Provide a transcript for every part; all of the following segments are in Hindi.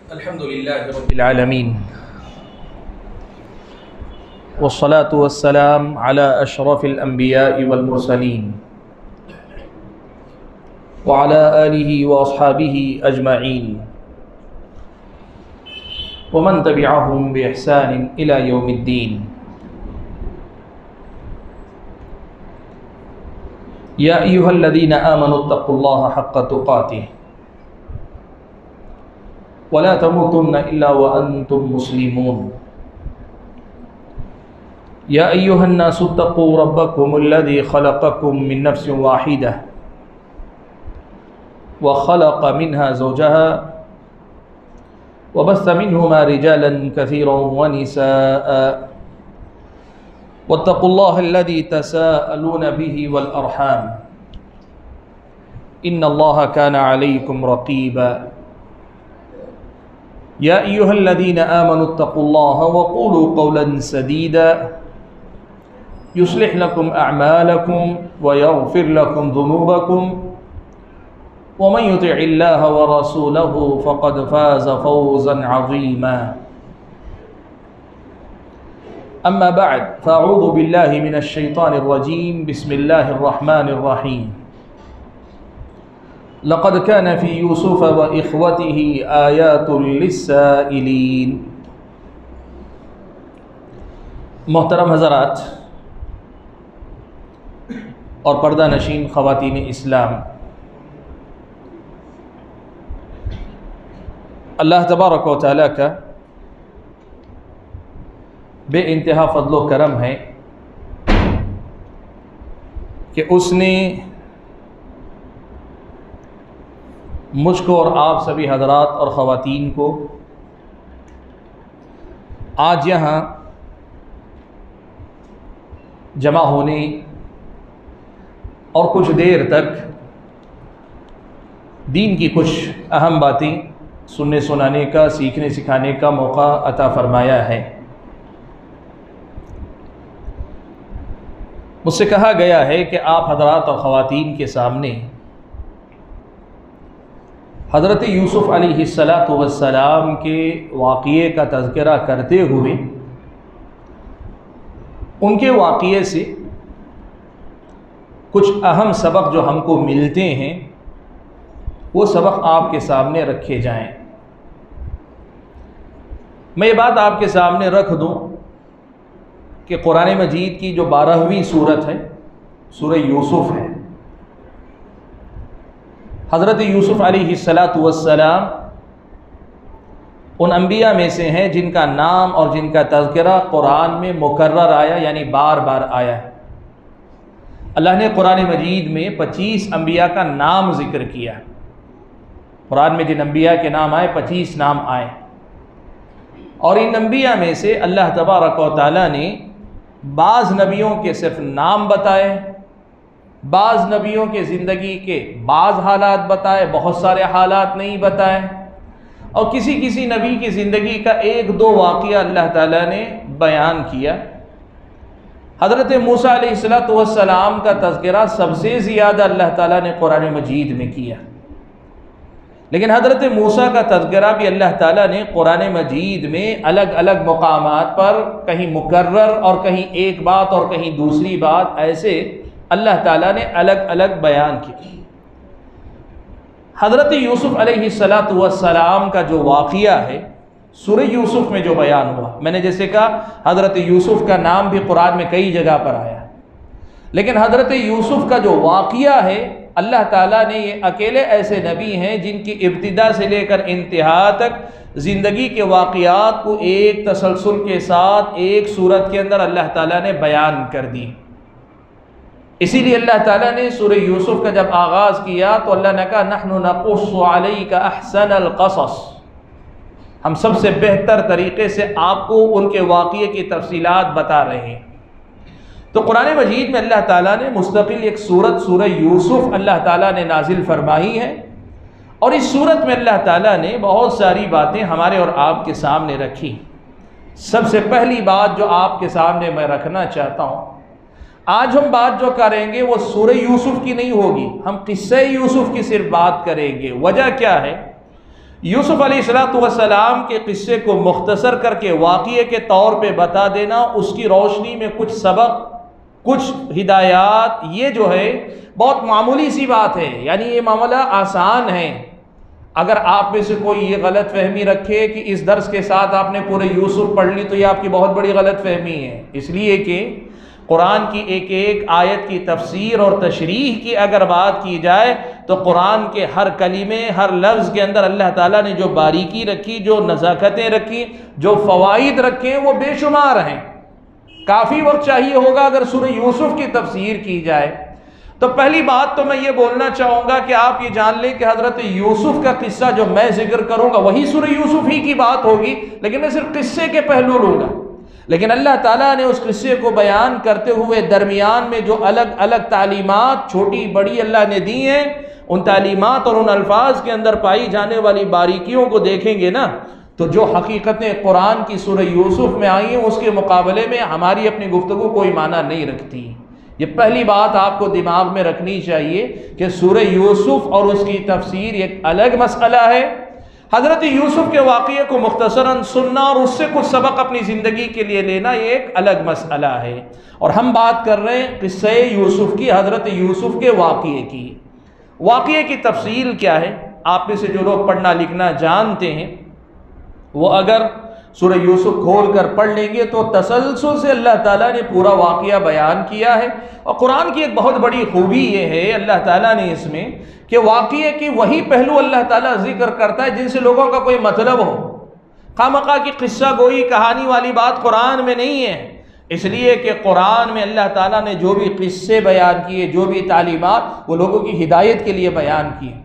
अल्हम्दुलिल्लाहि रब्बिल आलमीन वस्सलातु वस्सलाम अला अशरफिल अंबिया'i वल मुरसलीन व अला आलिहि व अस्हाबिहि अजमईन व मन तबिअहुम बि इहसान इला यौमिद्दीन। या अय्युहल्लज़ीना आमनुत्तक़ुल्लाहा हक़्क़ तुक़ातिह वला तमूतुन्ना इल्ला व अंतुम मुस्लिमून। या अय्युहन्नासुत्तक़ू रब्बकुमुल्लज़ी ख़लक़कुम मिन नफ्सिन वाहिदह व ख़लक़ मिन्हा ज़ौजहा व बस्स मिन्हुमा रिजालन कसीरन व निसाअ वत्तक़ुल्लाहल्लज़ी तसाअलून बिही वल अर्हाम इन्नल्लाहा काना अलैकुम रक़ीबा। या अय्युहल्लज़ीना आमनुत्तक़ुल्लाहा व क़ूलू क़ौलन सदीदा युस्लिह लकुम अअमालकुम व यग़फ़िर लकुम ज़ुनूबकुम व मन युतिइल्लाहा व रसूलहु फ़क़द फ़ाज़ फ़ौज़न अज़ीमा। अम्मा बअद फ़अऊज़ु बिल्लाहि मिनश शैतानिर रजीम। बिस्मिल्लाहिर रहमानिर रहीम। लक़द कान फ़ी यूसुफ़ व इख़्वतिही आयातुल लिस्साइलीन। मोहतरम हज़रात और पर्दा नशीन ख़वातीन इस्लाम, अल्लाह तबारक व तआला का बेइंतहा फ़ज़्ल व करम है कि उसने मुझको और आप सभी हज़रात और ख़वातीन को आज यहाँ जमा होने और कुछ देर तक दीन की कुछ अहम बातें सुनने सुनाने का, सीखने सिखाने का मौका अता फ़रमाया है। मुझसे कहा गया है कि आप हज़रात और ख़वातीन के सामने हज़रत यूसुफ़ अलैहिस्सलातु वस्सलाम के वाक़ये का तज़किरा करते हुए उनके वाक़ये से कुछ अहम सबक जो हमको मिलते हैं वो सबक आपके सामने रखे जाएं। मैं ये बात आपके सामने रख दूं कि कुरान मजीद की जो 12वीं सूरत है, सूरह यूसुफ़ है। हज़रत यूसुफ़ अलैहिस्सलातु वस्सलाम उन अम्बिया में से हैं जिनका नाम और जिनका तज़किरा कुरान में मुकर्रर आया, यानी बार बार आया है। अल्लाह ने कुरान मजीद में 25 अम्बिया का नाम ज़िक्र किया। कुरान में जिन अम्बिया के नाम आए 25 नाम आए, और इन अम्बिया में से अल्लाह तबारक व तआला ने बाज़ नबियों के सिर्फ नाम बताए, बाज़ नबियों के ज़िंदगी के बाज़ हालात बताए, बहुत सारे हालात नहीं बताए, और किसी किसी नबी की ज़िंदगी का एक दो वाक़या अल्लाह ताला ने बयान किया। हज़रत मूसा अलैहिस्सलातु वस्सलाम का तज़किरा सबसे ज़्यादा अल्लाह ताला ने कुरान मजीद में किया, लेकिन हज़रत मूसा का तज़किरा भी अल्लाह ताला ने कुरान मजीद में अलग अलग मकामात पर कहीं मुकर्रर और कहीं एक बात और कहीं दूसरी बात, ऐसे अल्लाह ताला ने अलग अलग बयान की। हज़रत यूसुफ़ अलैहिस्सलातु वस्सलाम का जो वाक़या है सूरह यूसुफ़ में जो बयान हुआ, मैंने जैसे कहा हज़रत यूसुफ़ का नाम भी कुरान में कई जगह पर आया, लेकिन हज़रत यूसुफ़ का जो वाक़या है अल्लाह ताला ने, ये अकेले ऐसे नबी हैं जिनकी इब्तिदा से लेकर इंतहा तक ज़िंदगी के वाक़यात को एक तसलसल के साथ एक सूरत के अंदर अल्लाह ताला ने बयान कर दी। इसीलिए अल्लाह ताला ने सूरह यूसुफ़ का जब आगाज़ किया तो अल्लाह ने कहा नहनु नक़ुस्सु अलैका अहसनल क़सस, हम सबसे बेहतर तरीक़े से आपको उनके वाक़ये की तफ़सीलात बता रहे हैं। तो कुरान मजीद में अल्लाह ताला ने मुस्तक़िल एक सूरत सूरह यूसुफ़ अल्लाह ताला ने नाजिल फरमाई है, और इस सूरत में अल्लाह ताला ने बहुत सारी बातें हमारे और आपके सामने रखी। सबसे पहली बात जो आपके सामने मैं रखना चाहता हूँ, आज हम बात जो करेंगे वो सूरह यूसुफ़ की नहीं होगी, हम क़िस्सा यूसुफ़ की सिर्फ बात करेंगे। वजह क्या है? यूसुफ अलैहिस्सलाम के किस्से को मुख्तसर करके वाक़िए के तौर पे बता देना, उसकी रोशनी में कुछ सबक, कुछ हिदायत, ये जो है बहुत मामूली सी बात है। यानी ये मामला आसान है। अगर आप में से कोई ये गलत फहमी रखे कि इस दर्स के साथ आपने पूरे यूसुफ पढ़ ली, तो ये आपकी बहुत बड़ी गलत फहमी है। इसलिए कि कुरान की एक एक आयत की तफसीर और तशरीह की अगर बात की जाए तो कुरान के हर कलीमे, हर लफ्ज़ के अंदर अल्लाह ताला ने जो बारीकी रखी, जो नज़ाकतें रखी, जो फ़वाइद रखे, वो बेशुमार हैं। काफ़ी वक्त चाहिए होगा अगर सूरह यूसुफ की तफसीर की जाए। तो पहली बात तो मैं ये बोलना चाहूँगा कि आप ये जान लें कि हज़रत यूसुफ का किस्सा जो मैं जिक्र करूँगा वही सूरह यूसुफ ही की बात होगी, लेकिन मैं सिर्फ किस्से के पहलू लूँगा। लेकिन अल्लाह ताला ने उस किस्से को बयान करते हुए दरमियान में जो अलग अलग तालीमात छोटी बड़ी अल्लाह ने दी हैं, उन तालीमात और उन अल्फाज के अंदर पाई जाने वाली बारीकियों को देखेंगे ना, तो जो हकीकतें कुरान की सूरह यूसुफ में आई हैं उसके मुकाबले में हमारी अपनी गुफ्तगू कोई माना नहीं रखती। ये पहली बात आपको दिमाग में रखनी चाहिए कि सूरह यूसुफ और उसकी तफसीर एक अलग मसला है। हज़रत यूसुफ के वाक़ये को मुख्तसरन सुनना और उससे कुछ सबक अपनी ज़िंदगी के लिए लेना, ये एक अलग मसला है। और हम बात कर रहे हैं किस्से यूसुफ की, हज़रत यूसुफ के वाक़ये की। वाक़ये की तफसील क्या है? आप में से जो लोग पढ़ना लिखना जानते हैं वो अगर सूरह यूसुफ खोल कर पढ़ लेंगे तो तसलसल से अल्लाह ताला ने पूरा वाक़या बयान किया है। और कुरान की एक बहुत बड़ी खूबी ये है अल्लाह ताला ने इसमें कि वाक़ये की वही पहलू अल्लाह ताला जिक्र करता है जिनसे लोगों का कोई मतलब हो। खामखा की किस्सा गोई कहानी वाली बात कुरान में नहीं है, इसलिए कि कुरान में अल्लाह ताला ने जो भी किस्से बयान किए, जो भी तालीमात, वो लोगों की हिदायत के लिए बयान किए,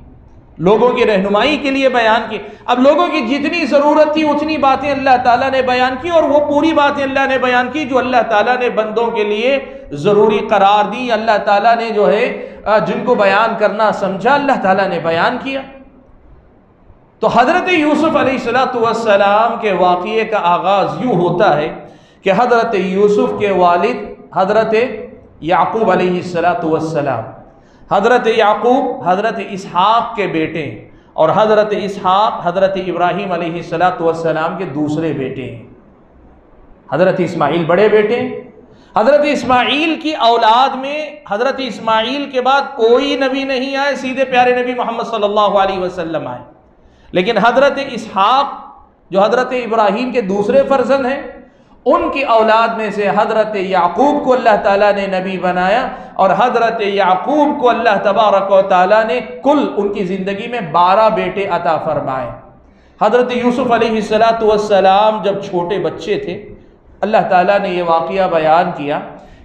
लोगों की रहनुमाई के लिए बयान की। अब लोगों की जितनी ज़रूरत थी उतनी बातें अल्लाह ताला ने बयान की, और वो पूरी बातें अल्लाह ने बयान की जो अल्लाह ताला ने बंदों के लिए ज़रूरी करार दी। अल्लाह ताला ने जो है जिनको बयान करना समझा, अल्लाह ताला ने बयान किया। तो हज़रत यूसुफ अलैहिस्सलाम के वाक़ये का आगाज़ यूँ होता है कि हज़रत यूसुफ के वालिद हज़रत याक़ूब अलैहिस्सलाम, हज़रत याक़ूब हज़रत इसहाक़ के बेटे, और हज़रत इसहाक़ हज़रत इब्राहीम अलैहिस्सलाम के दूसरे बेटे हैं। हज़रत इस्माईल बड़े बेटे। हज़रत इस्माईल की औलाद में हज़रत इस्माईल के बाद कोई नबी नहीं आए, सीधे प्यारे नबी मोहम्मद सल्लल्लाहु अलैहि वसल्लम आए। लेकिन हज़रत इसहाक़ जो हज़रत इब्राहीम के दूसरे फर्जंद हैं, उनकी औलाद में से हज़रत याक़ूब को अल्लाह ताला ने नबी बनाया, और हज़रत याक़ूब को अल्लाह तबारक व ताला ने कुल उनकी ज़िंदगी में 12 बेटे अता फरमाए। हज़रत यूसुफ अलैहिस्सलाम जब छोटे बच्चे थे, अल्लाह ताला ने यह वाक़या बयान किया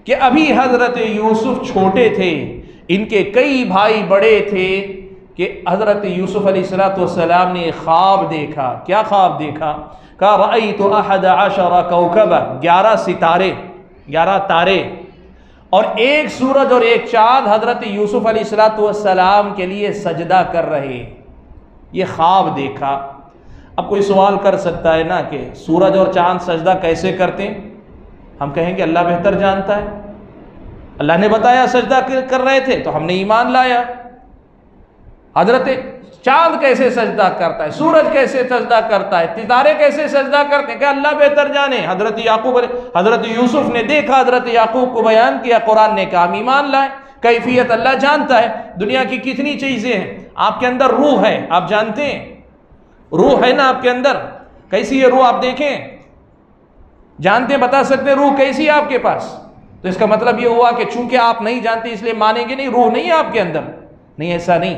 कि अभी हज़रत यूसुफ छोटे थे, इनके कई भाई बड़े थे, कि हज़रत यूसुफ अलैहिस्सलाम ने ख्वाब देखा। क्या ख्वाब देखा? कहा रअयतु अहद अशरा कौकबा, 11 सितारे, 11 तारे और एक सूरज और एक चाँद हज़रत यूसुफ अलैहिस्सलाम के लिए सजदा कर रहे। ये ख्वाब देखा। अब कोई सवाल कर सकता है ना कि सूरज और चाँद सजदा कैसे करते हैं? हम कहेंगे अल्लाह बेहतर जानता है, अल्लाह ने बताया सजदा कर रहे थे तो हमने ईमान लाया। हजरत चाँद कैसे सजदा करता है, सूरज कैसे सजदा करता है, सितारे कैसे सजदा करते हैं, क्या अल्लाह बेहतर जाने। हजरत यूसुफ ने देखा, हजरत याकूब को बयान किया, कुरान ने कहा ईमान लाए। कैफियत अल्लाह जानता है। दुनिया की कितनी चीज़ें हैं, आपके अंदर रूह है, आप जानते हैं, रूह है ना आपके अंदर, कैसी है रूह आप देखें, जानते बता सकते हैं रूह कैसी है आपके पास। तो इसका मतलब ये हुआ कि चूंकि आप नहीं जानते इसलिए मानेंगे नहीं, रूह नहीं है आपके अंदर। नहीं, ऐसा नहीं।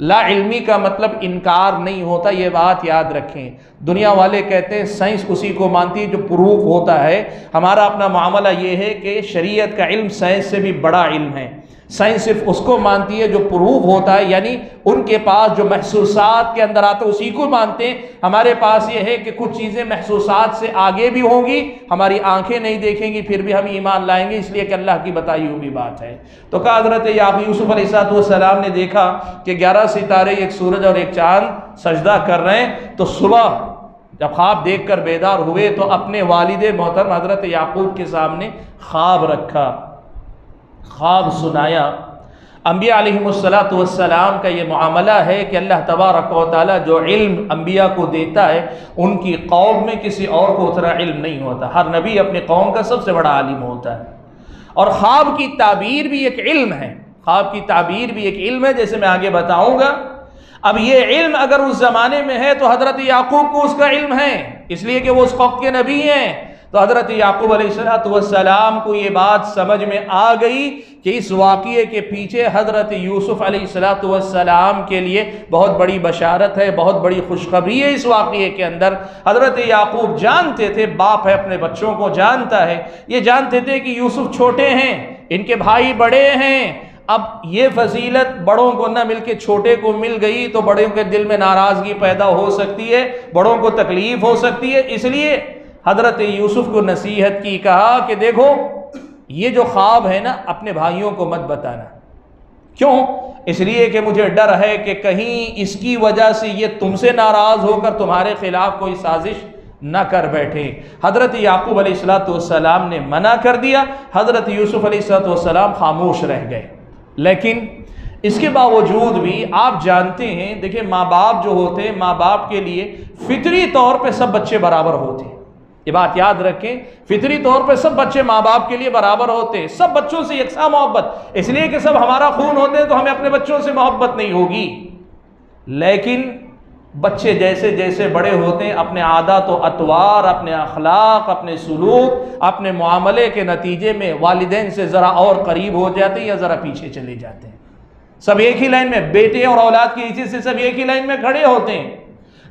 ला इल्मी का मतलब इनकार नहीं होता, ये बात याद रखें। दुनिया वाले कहते हैं साइंस उसी को मानती है जो प्रूफ होता है। हमारा अपना मामला ये है कि शरीयत का इल्म साइंस से भी बड़ा इल्म है। साइंस सिर्फ उसको मानती है जो प्रूफ होता है, यानी उनके पास जो महसूसात के अंदर आता है उसी को मानते हैं। हमारे पास ये है कि कुछ चीज़ें महसूसात से आगे भी होंगी, हमारी आंखें नहीं देखेंगी, फिर भी हम ईमान लाएंगे, इसलिए कि अल्लाह की बताई हुई बात है। तो कहा हज़रत यूसुफ अलैहिस्सलाम ने देखा कि 11 सितारे, एक सूरज और एक चाँद सजदा कर रहे हैं। तो सुबह जब ख्वाब देख कर बेदार हुए तो अपने वालिद मोहतरम हज़रत याकूब के सामने ख्वाब रखा, ख्वाब सुनाया। अंबिया अलैहिमुस्सलातु वस्सलाम का ये मामला है कि अल्लाह तबारक व तआला जो इल्म अंबिया को देता है, उनकी कौम में किसी और को उतना इल्म नहीं होता। हर नबी अपनी कौम का सबसे बड़ा आलिम होता है। और ख्वाब की ताबीर भी एक इल्म है, ख्वाब की ताबीर भी एक इल्म है, जैसे मैं आगे बताऊंगा। अब ये इल्म अगर उस ज़माने में है तो हज़रत याकूब को उसका इल्म है, इसलिए कि वो उस कौम के नबी हैं। तो हज़रत याकूब अलैहिस्सलाम को ये बात समझ में आ गई कि इस वाक़ये के पीछे हज़रत यूसुफ़ अलैहिस्सलाम के लिए बहुत बड़ी बशारत है, बहुत बड़ी खुशखबरी है। इस वाक़ये के अंदर हज़रत याकूब जानते थे, बाप है अपने बच्चों को जानता है, ये जानते थे कि यूसुफ़ छोटे हैं, इनके भाई बड़े हैं। अब ये फजीलत बड़ों को न मिल के छोटे को मिल गई तो बड़ों के दिल में नाराज़गी पैदा हो सकती है, बड़ों को तकलीफ़ हो सकती है। इसलिए हज़रत यूसुफ़ को नसीहत की, कहा कि देखो ये जो ख्वाब है ना, अपने भाइयों को मत बताना। क्यों? इसलिए कि मुझे डर है कि कहीं इसकी वजह से ये तुमसे नाराज़ होकर तुम्हारे खिलाफ कोई साजिश न कर बैठे। हज़रत याकूब अलैहिस्सलाम ने मना कर दिया, हज़रत यूसुफ़ अलैहिस्सलाम खामोश रह गए। लेकिन इसके बावजूद भी आप जानते हैं, देखिए माँ बाप जो होते हैं, माँ बाप के लिए फितरी तौर पे सब बच्चे बराबर होते हैं। ये बात याद रखें, फितरी तौर पे सब बच्चे माँ बाप के लिए बराबर होते हैं, सब बच्चों से यकसा मोहब्बत। इसलिए कि सब हमारा खून होते हैं तो हमें अपने बच्चों से मोहब्बत नहीं होगी। लेकिन बच्चे जैसे जैसे बड़े होते हैं, अपने आदत व अतवार, अपने अखलाक, अपने सुलूक, अपने मुआमले के नतीजे में वालिदैन से ज़रा और करीब हो जाते हैं या ज़रा पीछे चले जाते हैं। सब एक ही लाइन में, बेटे और औलाद की इज्जत से सब एक ही लाइन में खड़े होते हैं।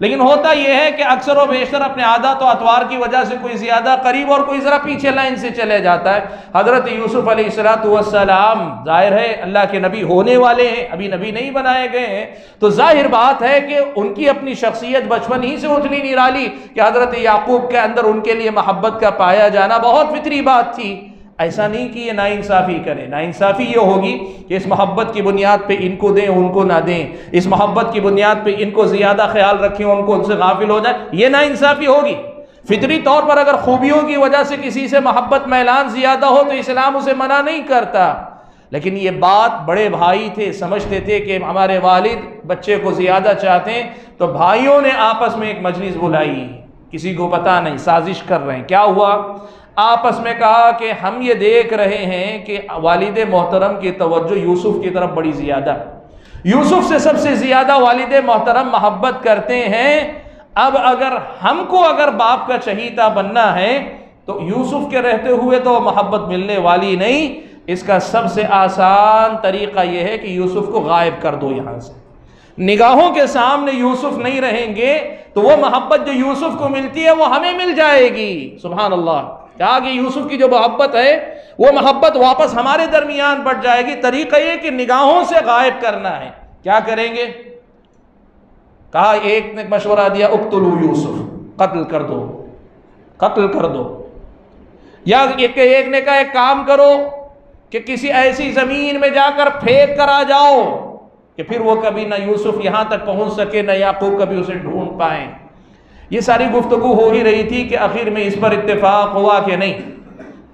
लेकिन होता यह है कि अक्सर व बेशतर अपने आदत और अतवार की वजह से कोई ज़्यादा करीब और कोई ज़रा पीछे लाइन से चले जाता है। हज़रत यूसुफ़ अलैहिस्सलाम ज़ाहिर है अल्लाह के नबी होने वाले हैं, अभी नबी नहीं बनाए गए हैं, तो जाहिर बात है कि उनकी अपनी शख्सियत बचपन ही से उतनी निराली कि हज़रत याकूब के अंदर उनके लिए मोहब्बत का पाया जाना बहुत फितरी बात थी। ऐसा नहीं कि ये नाइंसाफ़ी करें, नाइंसाफ़ी ये होगी कि इस मोहब्बत की बुनियाद पे इनको दें उनको ना दें, इस मोहब्बत की बुनियाद पे इनको ज़्यादा ख्याल रखें उनको उनसे गाफिल हो जाए, ये नाइंसाफ़ी होगी। फितरी तौर पर अगर खूबियों की वजह से किसी से मोहब्बत में ऐलान ज़्यादा हो तो इस्लाम उसे मना नहीं करता। लेकिन ये बात बड़े भाई थे, समझते थे कि हमारे वालिद बच्चे को ज़्यादा चाहते हैं, तो भाइयों ने आपस में एक मजलिस बुलाई, किसी को पता नहीं, साजिश कर रहे हैं। क्या हुआ? आपस में कहा कि हम ये देख रहे हैं कि वालिद मोहतरम की तवज्जो यूसुफ की तरफ बड़ी ज़्यादा, यूसुफ से सबसे ज़्यादा वालिद मोहतरम मोहब्बत करते हैं। अब अगर हमको अगर बाप का चहीता बनना है तो यूसुफ के रहते हुए तो मोहब्बत मिलने वाली नहीं। इसका सबसे आसान तरीक़ा यह है कि यूसुफ को गायब कर दो यहाँ से, निगाहों के सामने यूसुफ नहीं रहेंगे तो वो मोहब्बत जो यूसुफ को मिलती है वो हमें मिल जाएगी। सुभान अल्लाह, क्या कि यूसुफ की जो मोहब्बत है वो मोहब्बत वापस हमारे दरमियान बढ़ जाएगी। तरीका ये कि निगाहों से गायब करना है। क्या करेंगे? कहा, एक ने मशवरा दिया, उक्तुलू यूसुफ, कत्ल कर दो, कत्ल कर दो। या एक ने कहा, एक काम करो कि किसी ऐसी जमीन में जाकर फेंक कर आ जाओ कि फिर वो कभी ना यूसुफ यहां तक पहुंच सके, ना याकूब कभी उसे ढूंढ पाए। ये सारी गुफ्तगू हो ही रही थी कि आखिर में इस पर इत्तेफाक हुआ कि नहीं,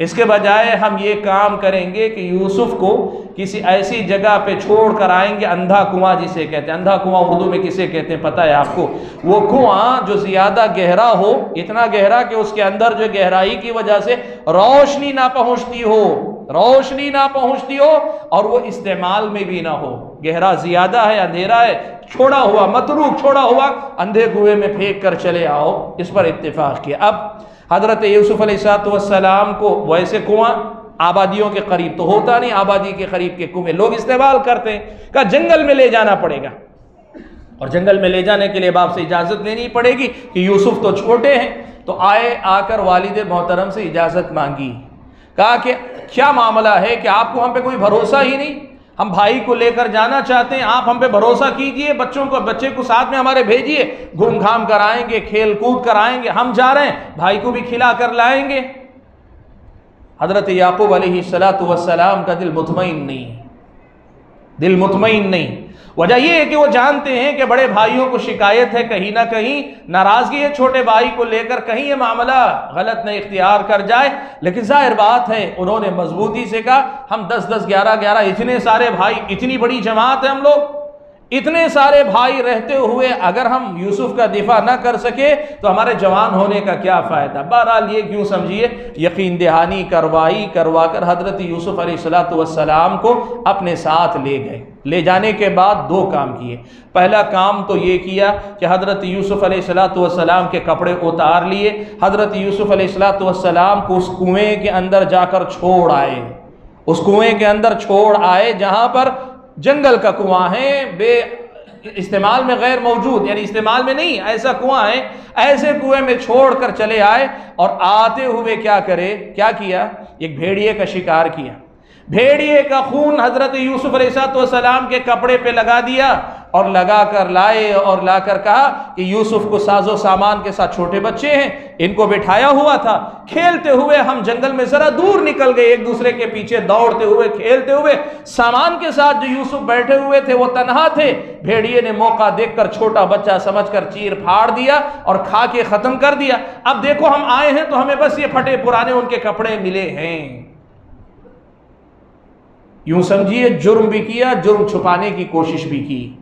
इसके बजाय हम ये काम करेंगे कि यूसुफ को किसी ऐसी जगह पे छोड़ कर आएंगे, अंधा कुआं जिसे कहते हैं। अंधा कुआं उर्दू में किसे कहते हैं पता है आपको? वो कुआं जो ज़्यादा गहरा हो, इतना गहरा कि उसके अंदर जो गहराई की वजह से रोशनी ना पहुंचती हो, रोशनी ना पहुंचती हो और वो इस्तेमाल में भी ना हो। गहरा ज़्यादा है, अंधेरा है, छोड़ा हुआ, मतरूक छोड़ा हुआ अंधे कुएं में फेंक कर चले आओ। इस पर इत्तेफाक किया। अब हज़रत यूसुफ अलैहिस्सलाम को वैसे कुआं आबादियों के करीब तो होता नहीं, आबादी के करीब के कुएं लोग इस्तेमाल करते हैं। कहा जंगल में ले जाना पड़ेगा, और जंगल में ले जाने के लिए बाप से इजाज़त लेनी पड़ेगी कि यूसुफ तो छोटे हैं। तो आकर वालिद मोहतरम से इजाज़त मांगी। कहा कि क्या मामला है कि आपको हम पे कोई भरोसा ही नहीं, हम भाई को लेकर जाना चाहते हैं, आप हम पे भरोसा कीजिए, बच्चे को साथ में हमारे भेजिए, घूम घाम कर आएंगे, खेल कूद कर आएंगे, हम जा रहे हैं, भाई को भी खिला कर लाएंगे। हज़रत याकूब अलैहिस्सलातु वस्सलाम का दिल मुतमईन नहीं, दिल मुतमईन नहीं। वजह यह है कि वो जानते हैं कि बड़े भाइयों को शिकायत है, कहीं ना कहीं नाराजगी है छोटे भाई को लेकर, कहीं ये मामला गलत न इख्तियार कर जाए। लेकिन जाहिर बात है उन्होंने मजबूती से कहा हम 10-10, 11-11 इतने सारे भाई, इतनी बड़ी जमात है हम लोग, इतने सारे भाई रहते हुए अगर हम यूसुफ का दिफा ना कर सके तो हमारे जवान होने का क्या फ़ायदा। बहरहाल ये क्यों समझिए यकीन दहानी करवा कर हज़रत यूसुफ अलैहिस्सलाम को अपने साथ ले गए। ले जाने के बाद दो काम किए। पहला काम तो ये किया कि हज़रत यूसुफ अलैहिस्सलाम के कपड़े उतार लिए, हज़रत यूसुफ अलैहिस्सलाम को उस कुएँ के अंदर जाकर छोड़ आए, उस कुएँ के अंदर छोड़ आए जहाँ पर जंगल का कुआं है, इस्तेमाल में गैर मौजूद, यानी इस्तेमाल में नहीं, ऐसा कुआं है, ऐसे कुएं में छोड़कर चले आए। और आते हुए क्या किया, एक भेड़िए का शिकार किया। भेड़िए का खून हजरत यूसुफ अलैहिस्सलाम के कपड़े पे लगा दिया और लगा कर लाए और लाकर कहा कि यूसुफ को साजो सामान के साथ, छोटे बच्चे हैं, इनको बिठाया हुआ था, खेलते हुए हम जंगल में जरा दूर निकल गए, एक दूसरे के पीछे दौड़ते हुए खेलते हुए, सामान के साथ जो यूसुफ बैठे हुए थे वो तन्हा थे। भेड़िए ने मौका देखकर छोटा बच्चा समझकर चीर फाड़ दिया और खा के खत्म कर दिया। अब देखो हम आए हैं तो हमें बस ये फटे पुराने उनके कपड़े मिले हैं। यूं समझिए जुर्म भी किया, जुर्म छुपाने की कोशिश भी की।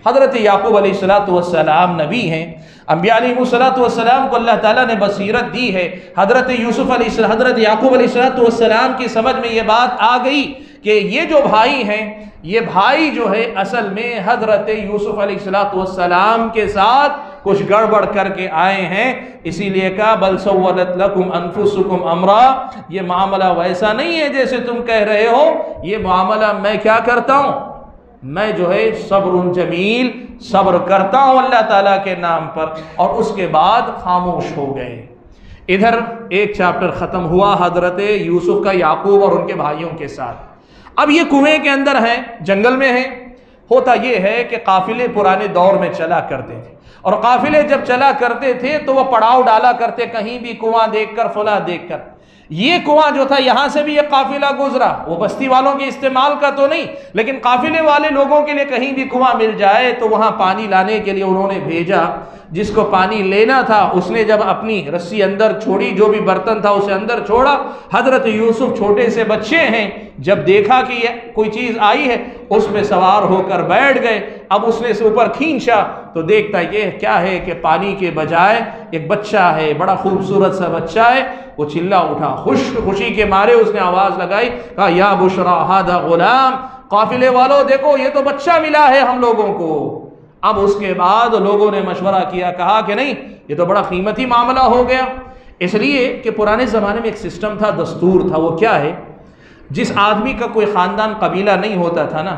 हज़रत याकूब अलैहिस्सलाम नबी हैं, अंबिया अलैहिस्सलाम को अल्लाह ताला ने बसीरत दी है। हज़रत याकूब अलैहिस्सलाम की समझ में ये बात आ गई कि ये जो भाई हैं, ये भाई जो है असल में हज़रत यूसुफ अलैहिस्सलाम के साथ कुछ गड़बड़ करके आए हैं। इसीलिए कहा बल सव्वलत लकुम अनफुसुकुम अमरा, ये मामला वैसा नहीं है जैसे तुम कह रहे हो, ये मामला मैं क्या करता हूँ, मैं जो है सब्रुन जमील, सब्र करता हूँ अल्लाह ताला के नाम पर। और उसके बाद खामोश हो गए। इधर एक चैप्टर ख़त्म हुआ हज़रत यूसुफ का याकूब और उनके भाइयों के साथ। अब ये कुएं के अंदर हैं, जंगल में हैं। होता ये है कि काफिले पुराने दौर में चला करते थे, और काफिले जब चला करते थे तो वह पड़ाव डाला करते, कहीं भी कुआं देखकर, फला देखकर। ये कुआं जो था, यहां से भी एक काफिला गुजरा, वो बस्ती वालों के इस्तेमाल का तो नहीं, लेकिन काफिले वाले लोगों के लिए कहीं भी कुआं मिल जाए तो वहां पानी लाने के लिए उन्होंने भेजा। जिसको पानी लेना था उसने जब अपनी रस्सी अंदर छोड़ी, जो भी बर्तन था उसे अंदर छोड़ा। हजरत यूसुफ छोटे से बच्चे हैं, जब देखा कि ये कोई चीज आई है उस पे सवार होकर बैठ गए। अब उसने से ऊपर खींचा तो देखता ये क्या है कि पानी के बजाय एक बच्चा है, बड़ा खूबसूरत सा बच्चा है। वो चिल्ला उठा, खुशी के मारे उसने आवाज लगाई, कहा या बुशरा हादा गुलाम, काफिले वालों देखो ये तो बच्चा मिला है हम लोगों को। अब उसके बाद लोगों ने मशवरा किया, कहा कि नहीं ये तो बड़ा कीमती मामला हो गया। इसलिए कि पुराने ज़माने में एक सिस्टम था, दस्तूर था। वो क्या है, जिस आदमी का कोई ख़ानदान कबीला नहीं होता था ना,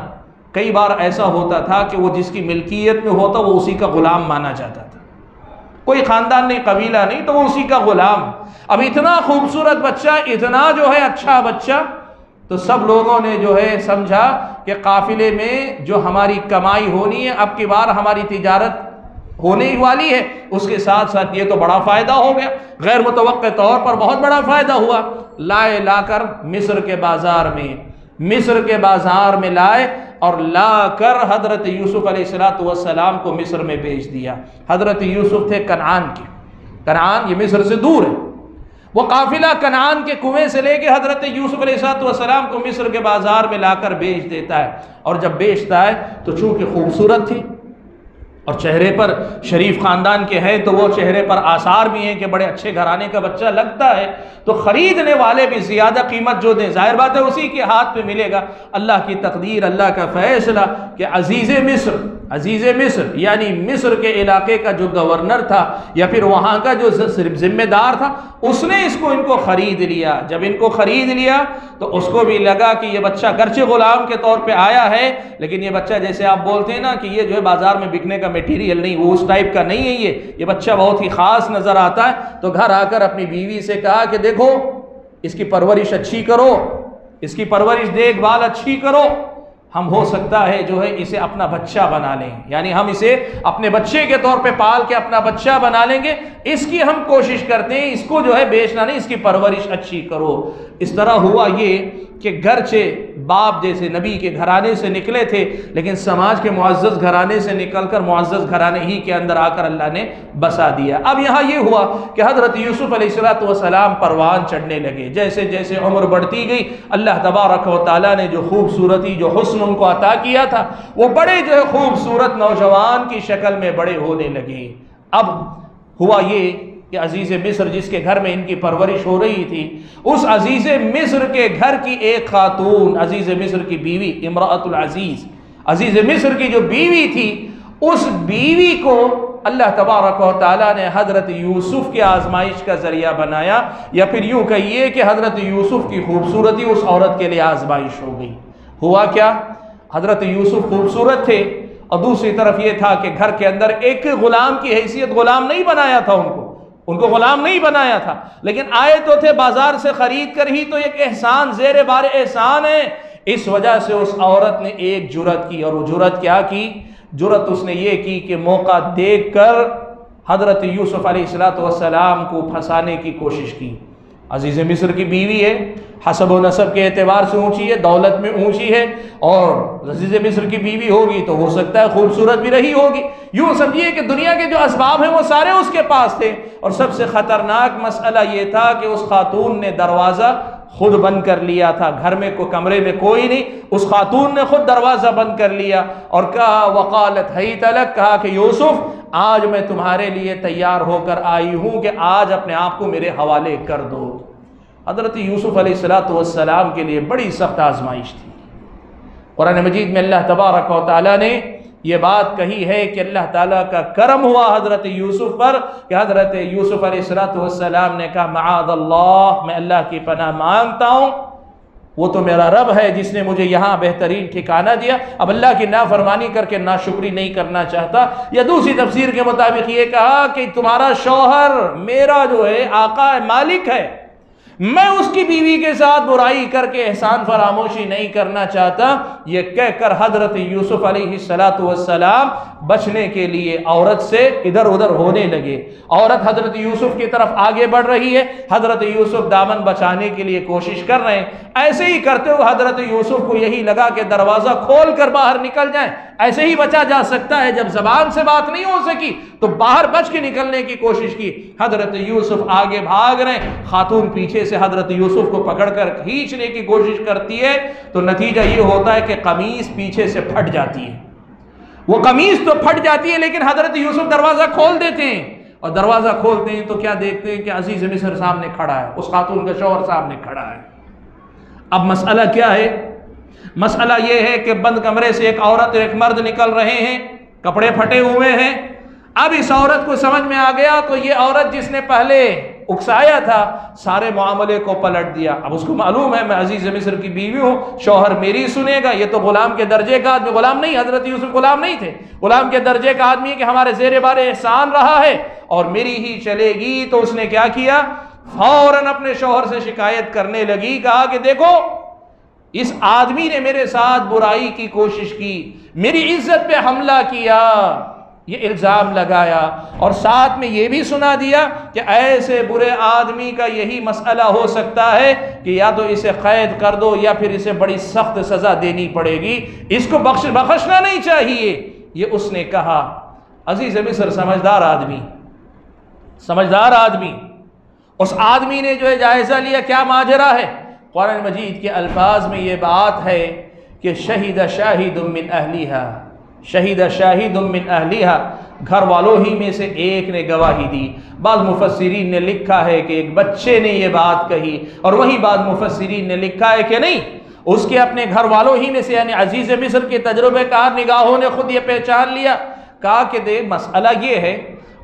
कई बार ऐसा होता था कि वो जिसकी मिल्कियत में होता वो उसी का ग़ुलाम माना जाता था। कोई ख़ानदान नहीं, कबीला नहीं, तो वो उसी का ग़ुलाम। अब इतना खूबसूरत बच्चा, इतना जो है अच्छा बच्चा, तो सब लोगों ने जो है समझा कि काफिले में जो हमारी कमाई होनी है, अब की बार हमारी तिजारत होने ही वाली है, उसके साथ साथ ये तो बड़ा फ़ायदा हो गया, गैर मुतवक्के तौर पर बहुत बड़ा फ़ायदा हुआ। लाकर मिस्र के बाज़ार में लाए और लाकर हज़रत यूसुफ अलैहिस्सलाम को मिस्र में भेज दिया। हज़रत यूसुफ थे कनान के, कनान ये मिस्र से दूर है। वो काफिला कनान के कुएं से लेके हज़रत यूसुफ अलैहिस्सलाम को मिस्र के बाज़ार में लाकर बेच देता है। और जब बेचता है तो चूँकि खूबसूरत थी और चेहरे पर शरीफ ख़ानदान के हैं, तो वो चेहरे पर आसार भी हैं कि बड़े अच्छे घराने का बच्चा लगता है, तो ख़रीदने वाले भी ज़्यादा कीमत जो दें, जाहिर बात है उसी के हाथ पे मिलेगा। अल्लाह की तकदीर, अल्लाह का फ़ैसला कि अज़ीज़ मिस्र यानी मिस्र के इलाके का जो गवर्नर था या फिर वहाँ का जो ज़िम्मेदार था, उसने इनको ख़रीद लिया। जब इनको ख़रीद लिया तो उसको भी लगा कि ये बच्चा गर्चे ग़ुलाम के तौर पे आया है, लेकिन ये बच्चा जैसे आप बोलते हैं ना कि ये जो है बाज़ार में बिकने का मटेरियल नहीं, वो उस टाइप का नहीं है, ये बच्चा बहुत ही ख़ास नज़र आता है। तो घर आकर अपनी बीवी से कहा कि देखो इसकी परवरिश अच्छी करो, इसकी परवरिश देखभाल अच्छी करो, हम हो सकता है जो है इसे अपना बच्चा बना लें, यानी हम इसे अपने बच्चे के तौर पे पाल के अपना बच्चा बना लेंगे, इसकी हम कोशिश करते हैं, इसको जो है बेचना नहीं, इसकी परवरिश अच्छी करो। इस तरह हुआ ये कि घरचे बाप जैसे नबी के घराने से निकले थे, लेकिन समाज के मुअज़्ज़ज़ घराने से निकलकर मुअज़्ज़ज़ घराने ही के अंदर आकर अल्लाह ने बसा दिया। अब यहाँ ये हुआ कि हज़रत यूसुफ़ अलैहिस्सलाम परवान चढ़ने लगे। जैसे जैसे उम्र बढ़ती गई, अल्लाह तबारक व तआला ने जो खूबसूरती, जो हुस्न उनको अता किया था, वो बड़े जो है खूबसूरत नौजवान की शक्ल में बड़े होने लगे। अब हुआ ये कि अजीज़ मिस्र जिसके घर में इनकी परवरिश हो रही थी, उस अजीज़ मिस्र के घर की एक खातून, अजीज़ मिस्र की बीवी इमरातुल अजीज़, अजीज़ मिस्र की जो बीवी थी, उस बीवी को अल्लाह तबारक व तआला ने हज़रत यूसुफ़ की आजमाइश का ज़रिया बनाया, या फिर यूँ कहिए कि हज़रत यूसुफ़ की खूबसूरती उस औरत के लिए आजमाइश हो गई। हुआ क्या, हज़रत यूसुफ़ खूबसूरत थे और दूसरी तरफ ये था कि घर के अंदर एक ग़ुलाम की हैसियत, ग़ुलाम नहीं बनाया था उनको ग़ुलाम नहीं बनाया था, लेकिन आए तो थे बाजार से ख़रीद कर ही, तो एक एहसान ज़ेर बार एहसान है। इस वजह से उस औरत ने एक जुरत की, और वो जुरत क्या की, जुरत उसने ये की कि मौका देख कर हज़रत यूसुफ़ अलैहिस्सलाम को फंसाने की कोशिश की। अजीज़ मिस्र की बीवी है, हसब व नसब के एतबार से ऊँची है, दौलत में ऊँची है, और अजीज़ मिस्र की बीवी होगी तो हो सकता है खूबसूरत भी रही होगी। यूँ समझिए कि दुनिया के जो असबाब हैं वो सारे उसके पास थे। और सबसे ख़तरनाक मसला ये था कि उस खातून ने दरवाज़ा खुद बंद कर लिया था। घर में को कमरे में कोई नहीं, उस खातून ने खुद दरवाज़ा बंद कर लिया और कहा, वक़ालत हई तलक, कहा कि यूसुफ़ आज मैं तुम्हारे लिए तैयार होकर आई हूँ कि आज अपने आप को मेरे हवाले कर दो। हज़रत यूसुफ़ अलैहिस्सलाम के लिए बड़ी सख्त आजमाइश थी। कुरान मजीद में अल्लाह तबारक व तआला ने ये बात कही है कि अल्लाह ताला का करम हुआ हज़रत यूसुफ़ पर कि हज़रत यूसुफ़ अलैहिस्सलाम ने कहा, मआज़ल्लाह, मैं अल्लाह की पनाह मांगता हूँ, वो तो मेरा रब है जिसने मुझे यहाँ बेहतरीन ठिकाना दिया। अब अल्लाह की नाफरमानी करके नाशुक्री नहीं करना चाहता। या दूसरी तफसीर के मुताबिक ये कहा कि तुम्हारा शौहर मेरा जो है आका है, मालिक है, मैं उसकी बीवी के साथ बुराई करके एहसान फरामोशी नहीं करना चाहता। ये कहकर हज़रत यूसुफ़ अलैहिस्सलाम बचने के लिए औरत से इधर उधर होने लगे। औरत हज़रत यूसुफ़ की तरफ आगे बढ़ रही है, हज़रत यूसुफ़ दामन बचाने के लिए कोशिश कर रहे हैं। ऐसे ही करते हुए हज़रत यूसुफ़ को यही लगा कि दरवाज़ा खोल कर बाहर निकल जाए, ऐसे ही बचा जा सकता है। जब ज़बान से बात नहीं हो सकी तो बाहर बच के निकलने की कोशिश की। हज़रत यूसुफ़ आगे भाग रहे, खातून पीछे से हज़रत यूसुफ़ को पकड़कर खींचने की कोशिश करती है, तो नतीजा ये होता है कि कमीज़ पीछे से फट जाती है। वो कमीज़ तो फट जाती है, लेकिन हज़रत यूसुफ़ दरवाज़ा खोल देते हैं, और दरवाज़ा खोलते हैं तो क्या देखते हैं कि अजीज़ मिस्र सामने खड़ा है, उस खातून का शौहर सामने खड़ा है। अब मसला क्या है, मसला ये है कि बंद कमरे से एक औरत और एक मर्द निकल रहे हैं, कपड़े फटे हुए हैं। अब इस औरत को समझ में आ गया, तो ये औरत जिसने पहले उकसाया था सारे मामले को पलट दिया। अब उसको मालूम है मैं अजीज़ मिस्र की बीवी हूँ, शौहर मेरी सुनेगा। ये तो गुलाम के दर्जे का आदमी, गुलाम नहीं, हज़रत यूसुफ़ गुलाम नहीं थे, गुलाम के दर्जे का आदमी है कि हमारे ज़ेरे बारे एहसान रहा है और मेरी ही चलेगी। तो उसने क्या किया, फौरन अपने शौहर से शिकायत करने लगी, कहा कि देखो इस आदमी ने मेरे साथ बुराई की कोशिश की, मेरी इज्जत पे हमला किया, ये इल्ज़ाम लगाया, और साथ में ये भी सुना दिया कि ऐसे बुरे आदमी का यही मसला हो सकता है कि या तो इसे कैद कर दो या फिर इसे बड़ी सख्त सज़ा देनी पड़ेगी, इसको बख्शना नहीं चाहिए, ये उसने कहा। अजीज़ मिस्र समझदार आदमी, समझदार आदमी, उस आदमी ने जो है जायज़ा लिया क्या माजरा है। कुरान मजीद के अल्फाज में ये बात है कि शहीद शाहिदुम मिन अहलिहा, शहीद शाहिदुम मिन अहलिहा, घर वालों ही में से एक ने गवाही दी। बाज़ मुफस्सिरीन ने लिखा है कि एक बच्चे ने ये बात कही, और वहीं बाज़ मुफस्सिरीन ने लिखा है कि नहीं, उसके अपने घर वालों ही में से, यानी अजीज़ मिस्र के तजुर्बेकार निगाहों ने खुद ये पहचान लिया। कहा कि देख मसला ये है,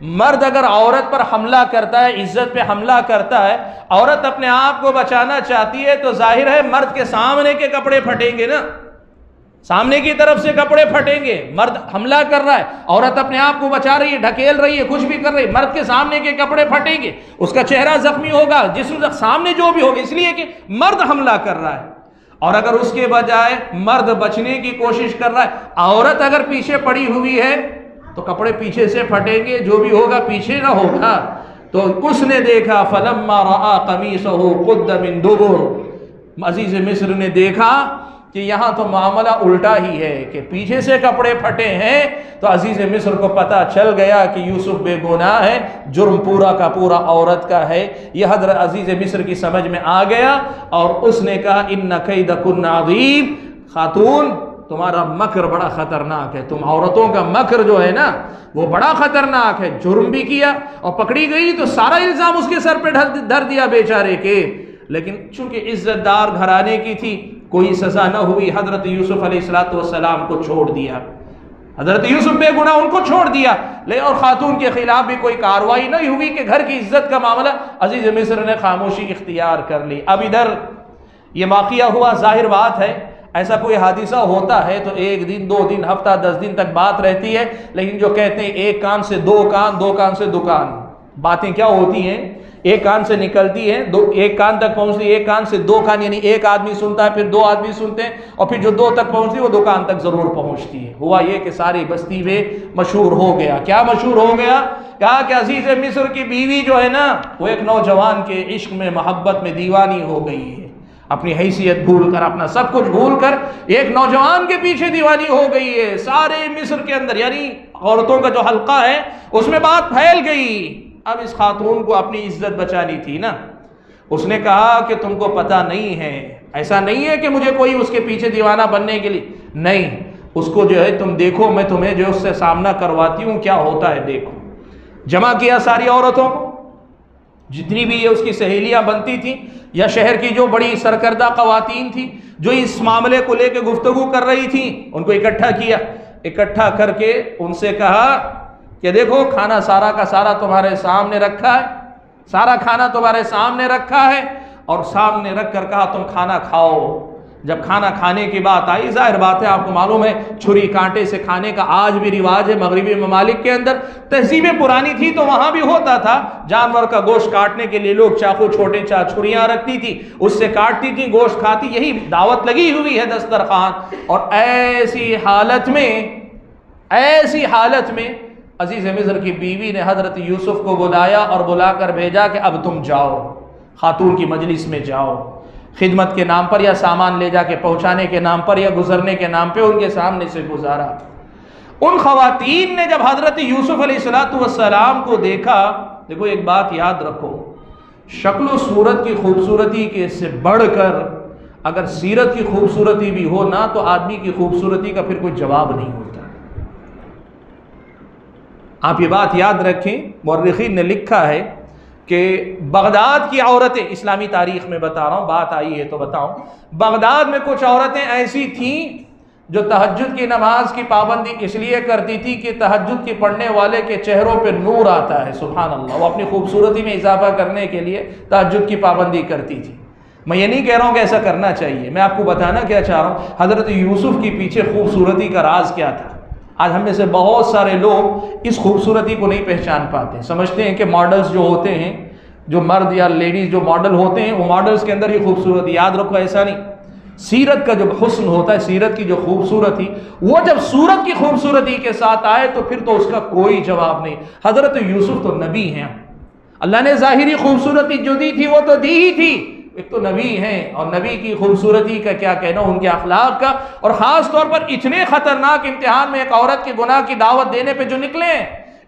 मर्द अगर औरत पर हमला करता है, इज्जत पे हमला करता है, औरत अपने आप को बचाना चाहती है, तो जाहिर है मर्द के सामने के कपड़े फटेंगे ना, सामने की तरफ से कपड़े फटेंगे। मर्द हमला कर रहा है, औरत अपने आप को बचा रही है, ढकेल रही है, कुछ भी कर रही है, मर्द के सामने के कपड़े फटेंगे, उसका चेहरा जख्मी होगा, जिस्म सामने जो भी होगा, इसलिए कि मर्द हमला कर रहा है। और अगर उसके बजाय मर्द बचने की कोशिश कर रहा है, औरत अगर पीछे पड़ी हुई है तो कपड़े पीछे से फटेंगे, जो भी होगा पीछे ना होगा। तो उसने देखा, फलम्मा रआ कमीसहु कुद्द मिन दुबुर, अजीज मिस्र ने देखा कि यहाँ तो मामला उल्टा ही है कि पीछे से कपड़े फटे हैं, तो अजीज मिस्र को पता चल गया कि यूसुफ बेगुनाह है, जुर्म पूरा का पूरा औरत का है। यह हज़रत अजीज मिस्र की समझ में आ गया और उसने कहा इन्ना कैदकुन्ना अज़ीम, खातून तुम्हारा मकर बड़ा खतरनाक है, तुम औरतों का मकर जो है ना वो बड़ा खतरनाक है। जुर्म भी किया और पकड़ी गई तो सारा इल्जाम उसके सर पे धर दिया बेचारे के, लेकिन चूंकि इज्जतदार घराने की थी कोई सजा न हुई। हजरत यूसुफ अलैहिस्सलाम को छोड़ दिया, हजरत यूसुफ बेगुनाह उनको छोड़ दिया, ले और खातून के खिलाफ भी कोई कार्रवाई नहीं हुई कि घर की इज्जत का मामला अजीज मिस्र ने खामोशी इख्तियार कर ली। अब इधर ये वाक़िया हुआ, जाहिर बात है ऐसा कोई हादिसा होता है तो एक दिन, 2 दिन, हफ्ता, 10 दिन तक बात रहती है, लेकिन जो कहते हैं एक कान से 2 कान, 2 कान से 2 कान, बातें क्या होती हैं, एक कान से निकलती है, एक कान तक पहुंचती, एक कान से 2 कान, यानी एक आदमी सुनता है, फिर 2 आदमी सुनते हैं, और फिर जो 2 तक पहुंचती है वो 2 कान तक जरूर पहुंचती है। हुआ ये कि सारी बस्ती में मशहूर हो गया। क्या मशहूर हो गया? कहा कि अजीज मिस्र की बीवी जो है ना वो एक नौजवान के इश्क में, मोहब्बत में दीवानी हो गई है, अपनी हैसियत भूल कर, अपना सब कुछ भूल कर एक नौजवान के पीछे दीवानी हो गई है। सारे मिस्र के अंदर, यानी औरतों का जो हल्का है उसमें बात फैल गई। अब इस खातून को अपनी इज्जत बचानी थी ना, उसने कहा कि तुमको पता नहीं है, ऐसा नहीं है कि मुझे कोई उसके पीछे दीवाना बनने के लिए, नहीं, उसको जो है तुम देखो, मैं तुम्हें जो उससे सामना करवाती हूँ क्या होता है देखो। जमा किया सारी औरतों को, जितनी भी ये उसकी सहेलियां बनती थी या शहर की जो बड़ी सरकर्दा ख़वातीन थी जो इस मामले को लेकर गुफ्तगू कर रही थी, उनको इकट्ठा किया। इकट्ठा करके उनसे कहा कि देखो खाना सारा का सारा तुम्हारे सामने रखा है, सारा खाना तुम्हारे सामने रखा है, और सामने रख कर कहा तुम खाना खाओ। जब खाना खाने की बात आई, जाहिर बात है आपको मालूम है छुरी कांटे से खाने का आज भी रिवाज है मगरिबी ममालिक के अंदर, तहजीबें पुरानी थी तो वहां भी होता था। जानवर का गोश्त काटने के लिए लोग चाकू, छोटे छुरियां रखती थी, उससे काटती थी, गोश्त खाती, यही दावत लगी हुई है दस्तरखान। और ऐसी हालत में अजीज मिस्र की बीवी ने हजरत यूसुफ को बुलाया और बुलाकर भेजा कि अब तुम जाओ, खातून की मजलिस में जाओ, खिदमत के नाम पर या सामान ले जाके पहुंचाने के नाम पर या गुजरने के नाम पे उनके सामने से गुजारा। उन खवातीन ने जब हजरत यूसुफ अलैहिस्सलाम को देखा, देखो एक बात याद रखो, शक्ल सूरत की खूबसूरती के से बढ़कर अगर सीरत की खूबसूरती भी हो ना तो आदमी की खूबसूरती का फिर कोई जवाब नहीं होता। आप ये बात याद रखें, मुर्रिखीन ने लिखा है कि बगदाद की औरतें, इस्लामी तारीख में बता रहा हूँ, बात आई है तो बताऊँ, बगदाद में कुछ औरतें ऐसी थीं जो तहज्जुद की नमाज की पाबंदी इसलिए करती थी कि तहज्जुद की पढ़ने वाले के चेहरों पे नूर आता है, सुभान अल्लाह, वो अपनी खूबसूरती में इजाफा करने के लिए तहज्जुद की पाबंदी करती थी। मैं ये नहीं कह रहा हूँ कि ऐसा करना चाहिए, मैं आपको बताना क्या चाह रहा हूँ, हज़रत यूसुफ के पीछे खूबसूरती का राज क्या था। आज हम में से बहुत सारे लोग इस खूबसूरती को नहीं पहचान पाते, समझते हैं कि मॉडल्स जो होते हैं, जो मर्द या लेडीज़ जो मॉडल होते हैं वो मॉडल्स के अंदर ही खूबसूरती। याद रखो ऐसा नहीं, सीरत का जो हुस्न होता है, सीरत की जो खूबसूरती, वो जब सूरत की खूबसूरती के साथ आए तो फिर तो उसका कोई जवाब नहीं। हज़रत यूसुफ तो नबी हैं, अल्लाह ने ज़ाहिरी खूबसूरती जो दी थी वो तो दी ही थी, एक तो नबी हैं, और नबी की खूबसूरती का क्या कहना, उनके अखलाक का, और ख़ास तौर पर इतने ख़तरनाक इम्तिहान में एक औरत के गुनाह की दावत देने पे जो निकले,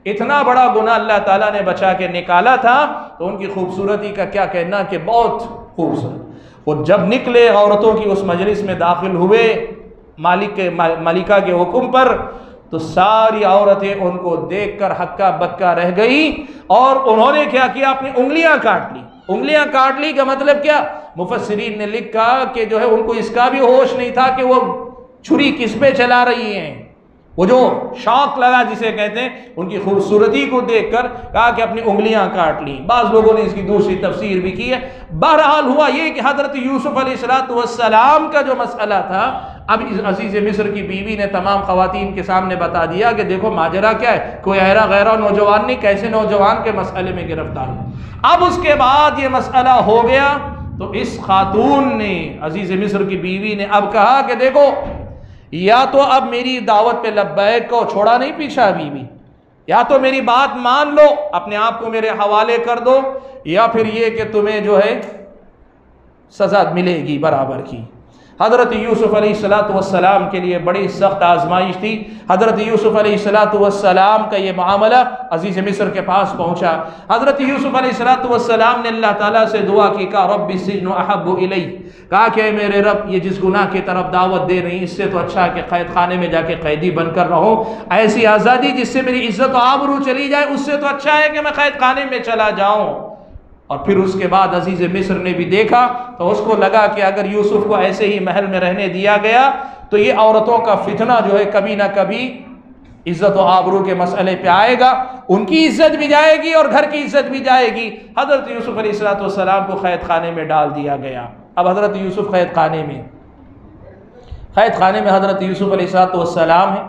इतना बड़ा गुनाह अल्लाह ताला ने बचा के निकाला था, तो उनकी खूबसूरती का क्या कहना कि बहुत खूबसूरत। वो जब निकले औरतों की उस मजलिस में दाखिल हुए मालिका के हुक्म पर, तो सारी औरतें उनको देखकर हक्का बक्का रह गई, और उन्होंने क्या किया, अपनी उंगलियां काट ली। उंगलियां काट ली का मतलब क्या, मुफस्सिरीन ने लिखा कि जो है उनको इसका भी होश नहीं था कि वो छुरी किस पे चला रही हैं। वो जो शौक लगा जिसे कहते हैं, उनकी खूबसूरती को देखकर कहा कि अपनी उंगलियां काट ली। बाज़ लोगों ने इसकी दूसरी तफसीर भी की है। बहरहाल हुआ ये कि हज़रत यूसुफ अलैहिस्सलाम का जो मसला था, अब इस अजीज़ मिस्र की बीवी ने तमाम ख़वातीन के सामने बता दिया कि देखो माजरा क्या है, कोई ऐरा गैरा नौजवान नहीं, कैसे नौजवान के मसले में गिरफ्तार हो। अब उसके बाद ये मसला हो गया तो इस खातून ने, अजीज़ मिस्र की बीवी ने अब कहा कि देखो, या तो अब मेरी दावत पे लब्बैक को छोड़ा नहीं पीछा बीवी, या तो मेरी बात मान लो, अपने आप को मेरे हवाले कर दो, या फिर ये कि तुम्हें जो है सज़ा मिलेगी बराबर की। हज़रत यूसुफ़ अलैहिस्सलाम के लिए बड़ी सख्त आजमाइश थी। हज़रत यूसुफ़ अलैहिस्सलाम का ये मामला अज़ीज़ मिस्र के पास पहुँचा। हज़रत यूसुफ़ अलैहिस्सलाम ने अल्लाह ताला से दुआ की, कहा रब्बि सिज्नु अहब्बु इलै, कहा कि मेरे रब ये जिस गुनाह की तरफ दावत दे रही, इससे तो अच्छा है कि कैद खाने में जाके कैदी बनकर रहो। ऐसी आज़ादी जिससे मेरी इज़्ज़त व आबरू चली जाए, उससे तो अच्छा है कि मैं कैद खाने में चला जाऊँ। और फिर उसके बाद अजीज़ मिस्र ने भी देखा तो उसको लगा कि अगर यूसुफ को ऐसे ही महल में रहने दिया गया तो ये औरतों का फितना जो है कभी ना कभी इज़्ज़त व आबरू के मसले पे आएगा, उनकी इज़्ज़त भी जाएगी और घर की इज़्ज़त भी जाएगी। हज़रत यूसुफ अलैहिस्सलाम को कैद खाने में डाल दिया गया। अब हज़रत यूसुफ कैद खाने में हज़रत यूसुफ अलैहिस्सलाम है।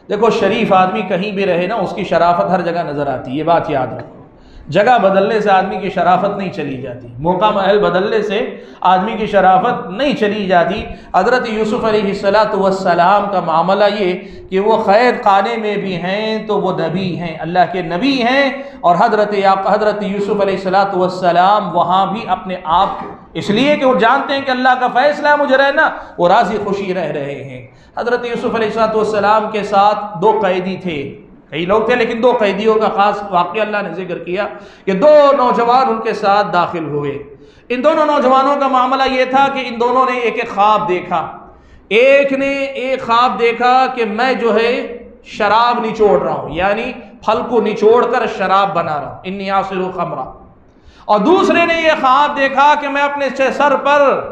देखो शरीफ आदमी कहीं भी रहे ना, उसकी शराफत हर जगह नज़र आती है, ये बात याद रखो। जगह बदलने से आदमी की शराफत नहीं चली जाती, मौका महल बदलने से आदमी की शराफत नहीं चली जाती। हज़रत यूसुफ अलैहिस्सलाम का मामला ये कि वो कैद खाने में भी हैं तो वो नबी हैं, अल्लाह के नबी हैं। और हज़रत यूसुफ अलैहिस्सलाम वहाँ भी अपने आप इसलिए कि वो जानते हैं कि अल्लाह का फ़ैसला मुझे रहना, वो राज़ी खुशी रह रहे हैं। हज़रत यूसुफ अलैहिस्सलाम के साथ 2 कैदी थे, कई लोग थे लेकिन 2 कैदियों का खास वाक़या अल्लाह ने जिक्र किया कि 2 नौजवान उनके साथ दाखिल हुए। इन दोनों नौजवानों का मामला ये था कि इन दोनों ने एक ख्वाब देखा। एक ने एक ख्वाब देखा कि मैं जो है शराब निचोड़ रहा हूँ, यानी फल को निचोड़ कर शराब बना रहा हूँ, इन्नी आसिरु खमरा। और दूसरे ने यह ख्वाब देखा कि मैं अपने सर पर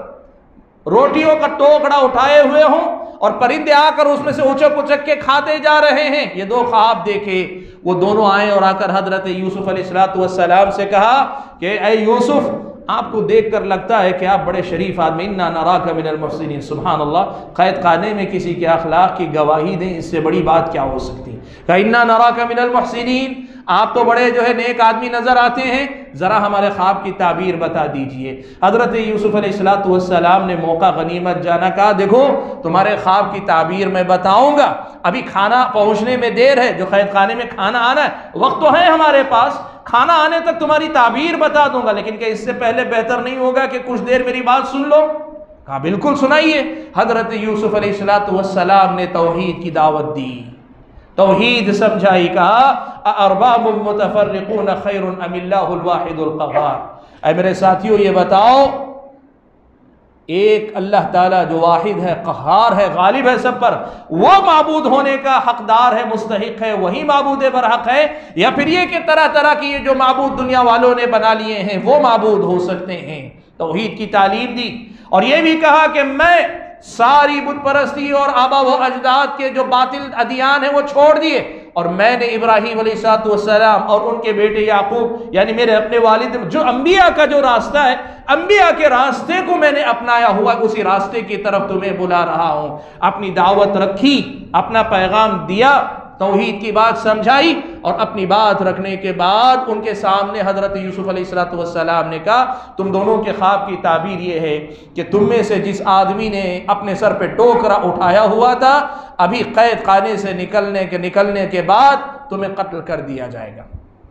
रोटियों का टोकरा उठाए हुए हूँ और परिंदे आकर उसमें से उचक उचक के खाते जा रहे हैं। ये 2 ख्वाब देखे। वो दोनों आए और आकर हज़रत यूसुफ अलैहिस्सलाम से कहा कि ऐ यूसुफ, आपको देखकर लगता है कि आप बड़े शरीफ आदमी, इन्ना नराका मिनल मुहसिनीन। सुभान अल्लाह, कैद खाने में किसी के अखलाक की गवाही दें, इससे बड़ी बात क्या हो सकती। कहा इन्ना नराका मिनल मुहसिनीन, आप तो बड़े जो है नेक आदमी नजर आते हैं, जरा हमारे ख्वाब की ताबीर बता दीजिए। हज़रत यूसुफ अलैहिस्सलाम ने मौका गनीमत जाना, कहा देखो तुम्हारे ख्वाब की ताबीर मैं बताऊंगा, अभी खाना पहुंचने में देर है, जो कैद खाने में खाना आना है, वक्त तो है हमारे पास, खाना आने तक तुम्हारी ताबीर बता दूंगा, लेकिन क्या इससे पहले बेहतर नहीं होगा कि कुछ देर मेरी बात सुन लो। कहा बिल्कुल सुनाइए। हज़रत यूसुफ अलैहिस्सलाम ने तौहीद की दावत दी, तौहीद समझाई। कहा अअरबाबुम मुतफर्रिकून खैरुन अमिल्लाहुल वाहिदुल क़हार। ऐ मेरे साथियों, ये बताओ, एक अल्लाह ताला जो वाहिद है, क़हार है, गालिब है सब पर, वो माबूद होने का हकदार है, मुस्तहिक है, वही माबूद बरहक है, या फिर ये कि तरह तरह की ये जो माबूद दुनिया वालों ने बना लिए हैं वो माबूद हो सकते हैं। तौहीद की तालीम दी और ये भी कहा कि मैं सारी बुत परस्ती और आबा व अजदाद के जो बातिल अदियान है वो छोड़ दिए और मैंने इब्राहीम अलैहिस्सलाम और उनके बेटे याकूब यानी मेरे अपने वालिद जो अंबिया का जो रास्ता है, अंबिया के रास्ते को मैंने अपनाया हुआ, उसी रास्ते की तरफ तुम्हें बुला रहा हूं। अपनी दावत रखी, अपना पैगाम दिया, तौहीद की बात समझाई और अपनी बात रखने के बाद उनके सामने हज़रत यूसुफ अलैहिस्सलाम ने कहा तुम दोनों के ख्वाब की ताबीर ये है कि तुम में से जिस आदमी ने अपने सर पे टोकरा उठाया हुआ था, अभी कैद खाने से निकलने के बाद तुम्हें कत्ल कर दिया जाएगा।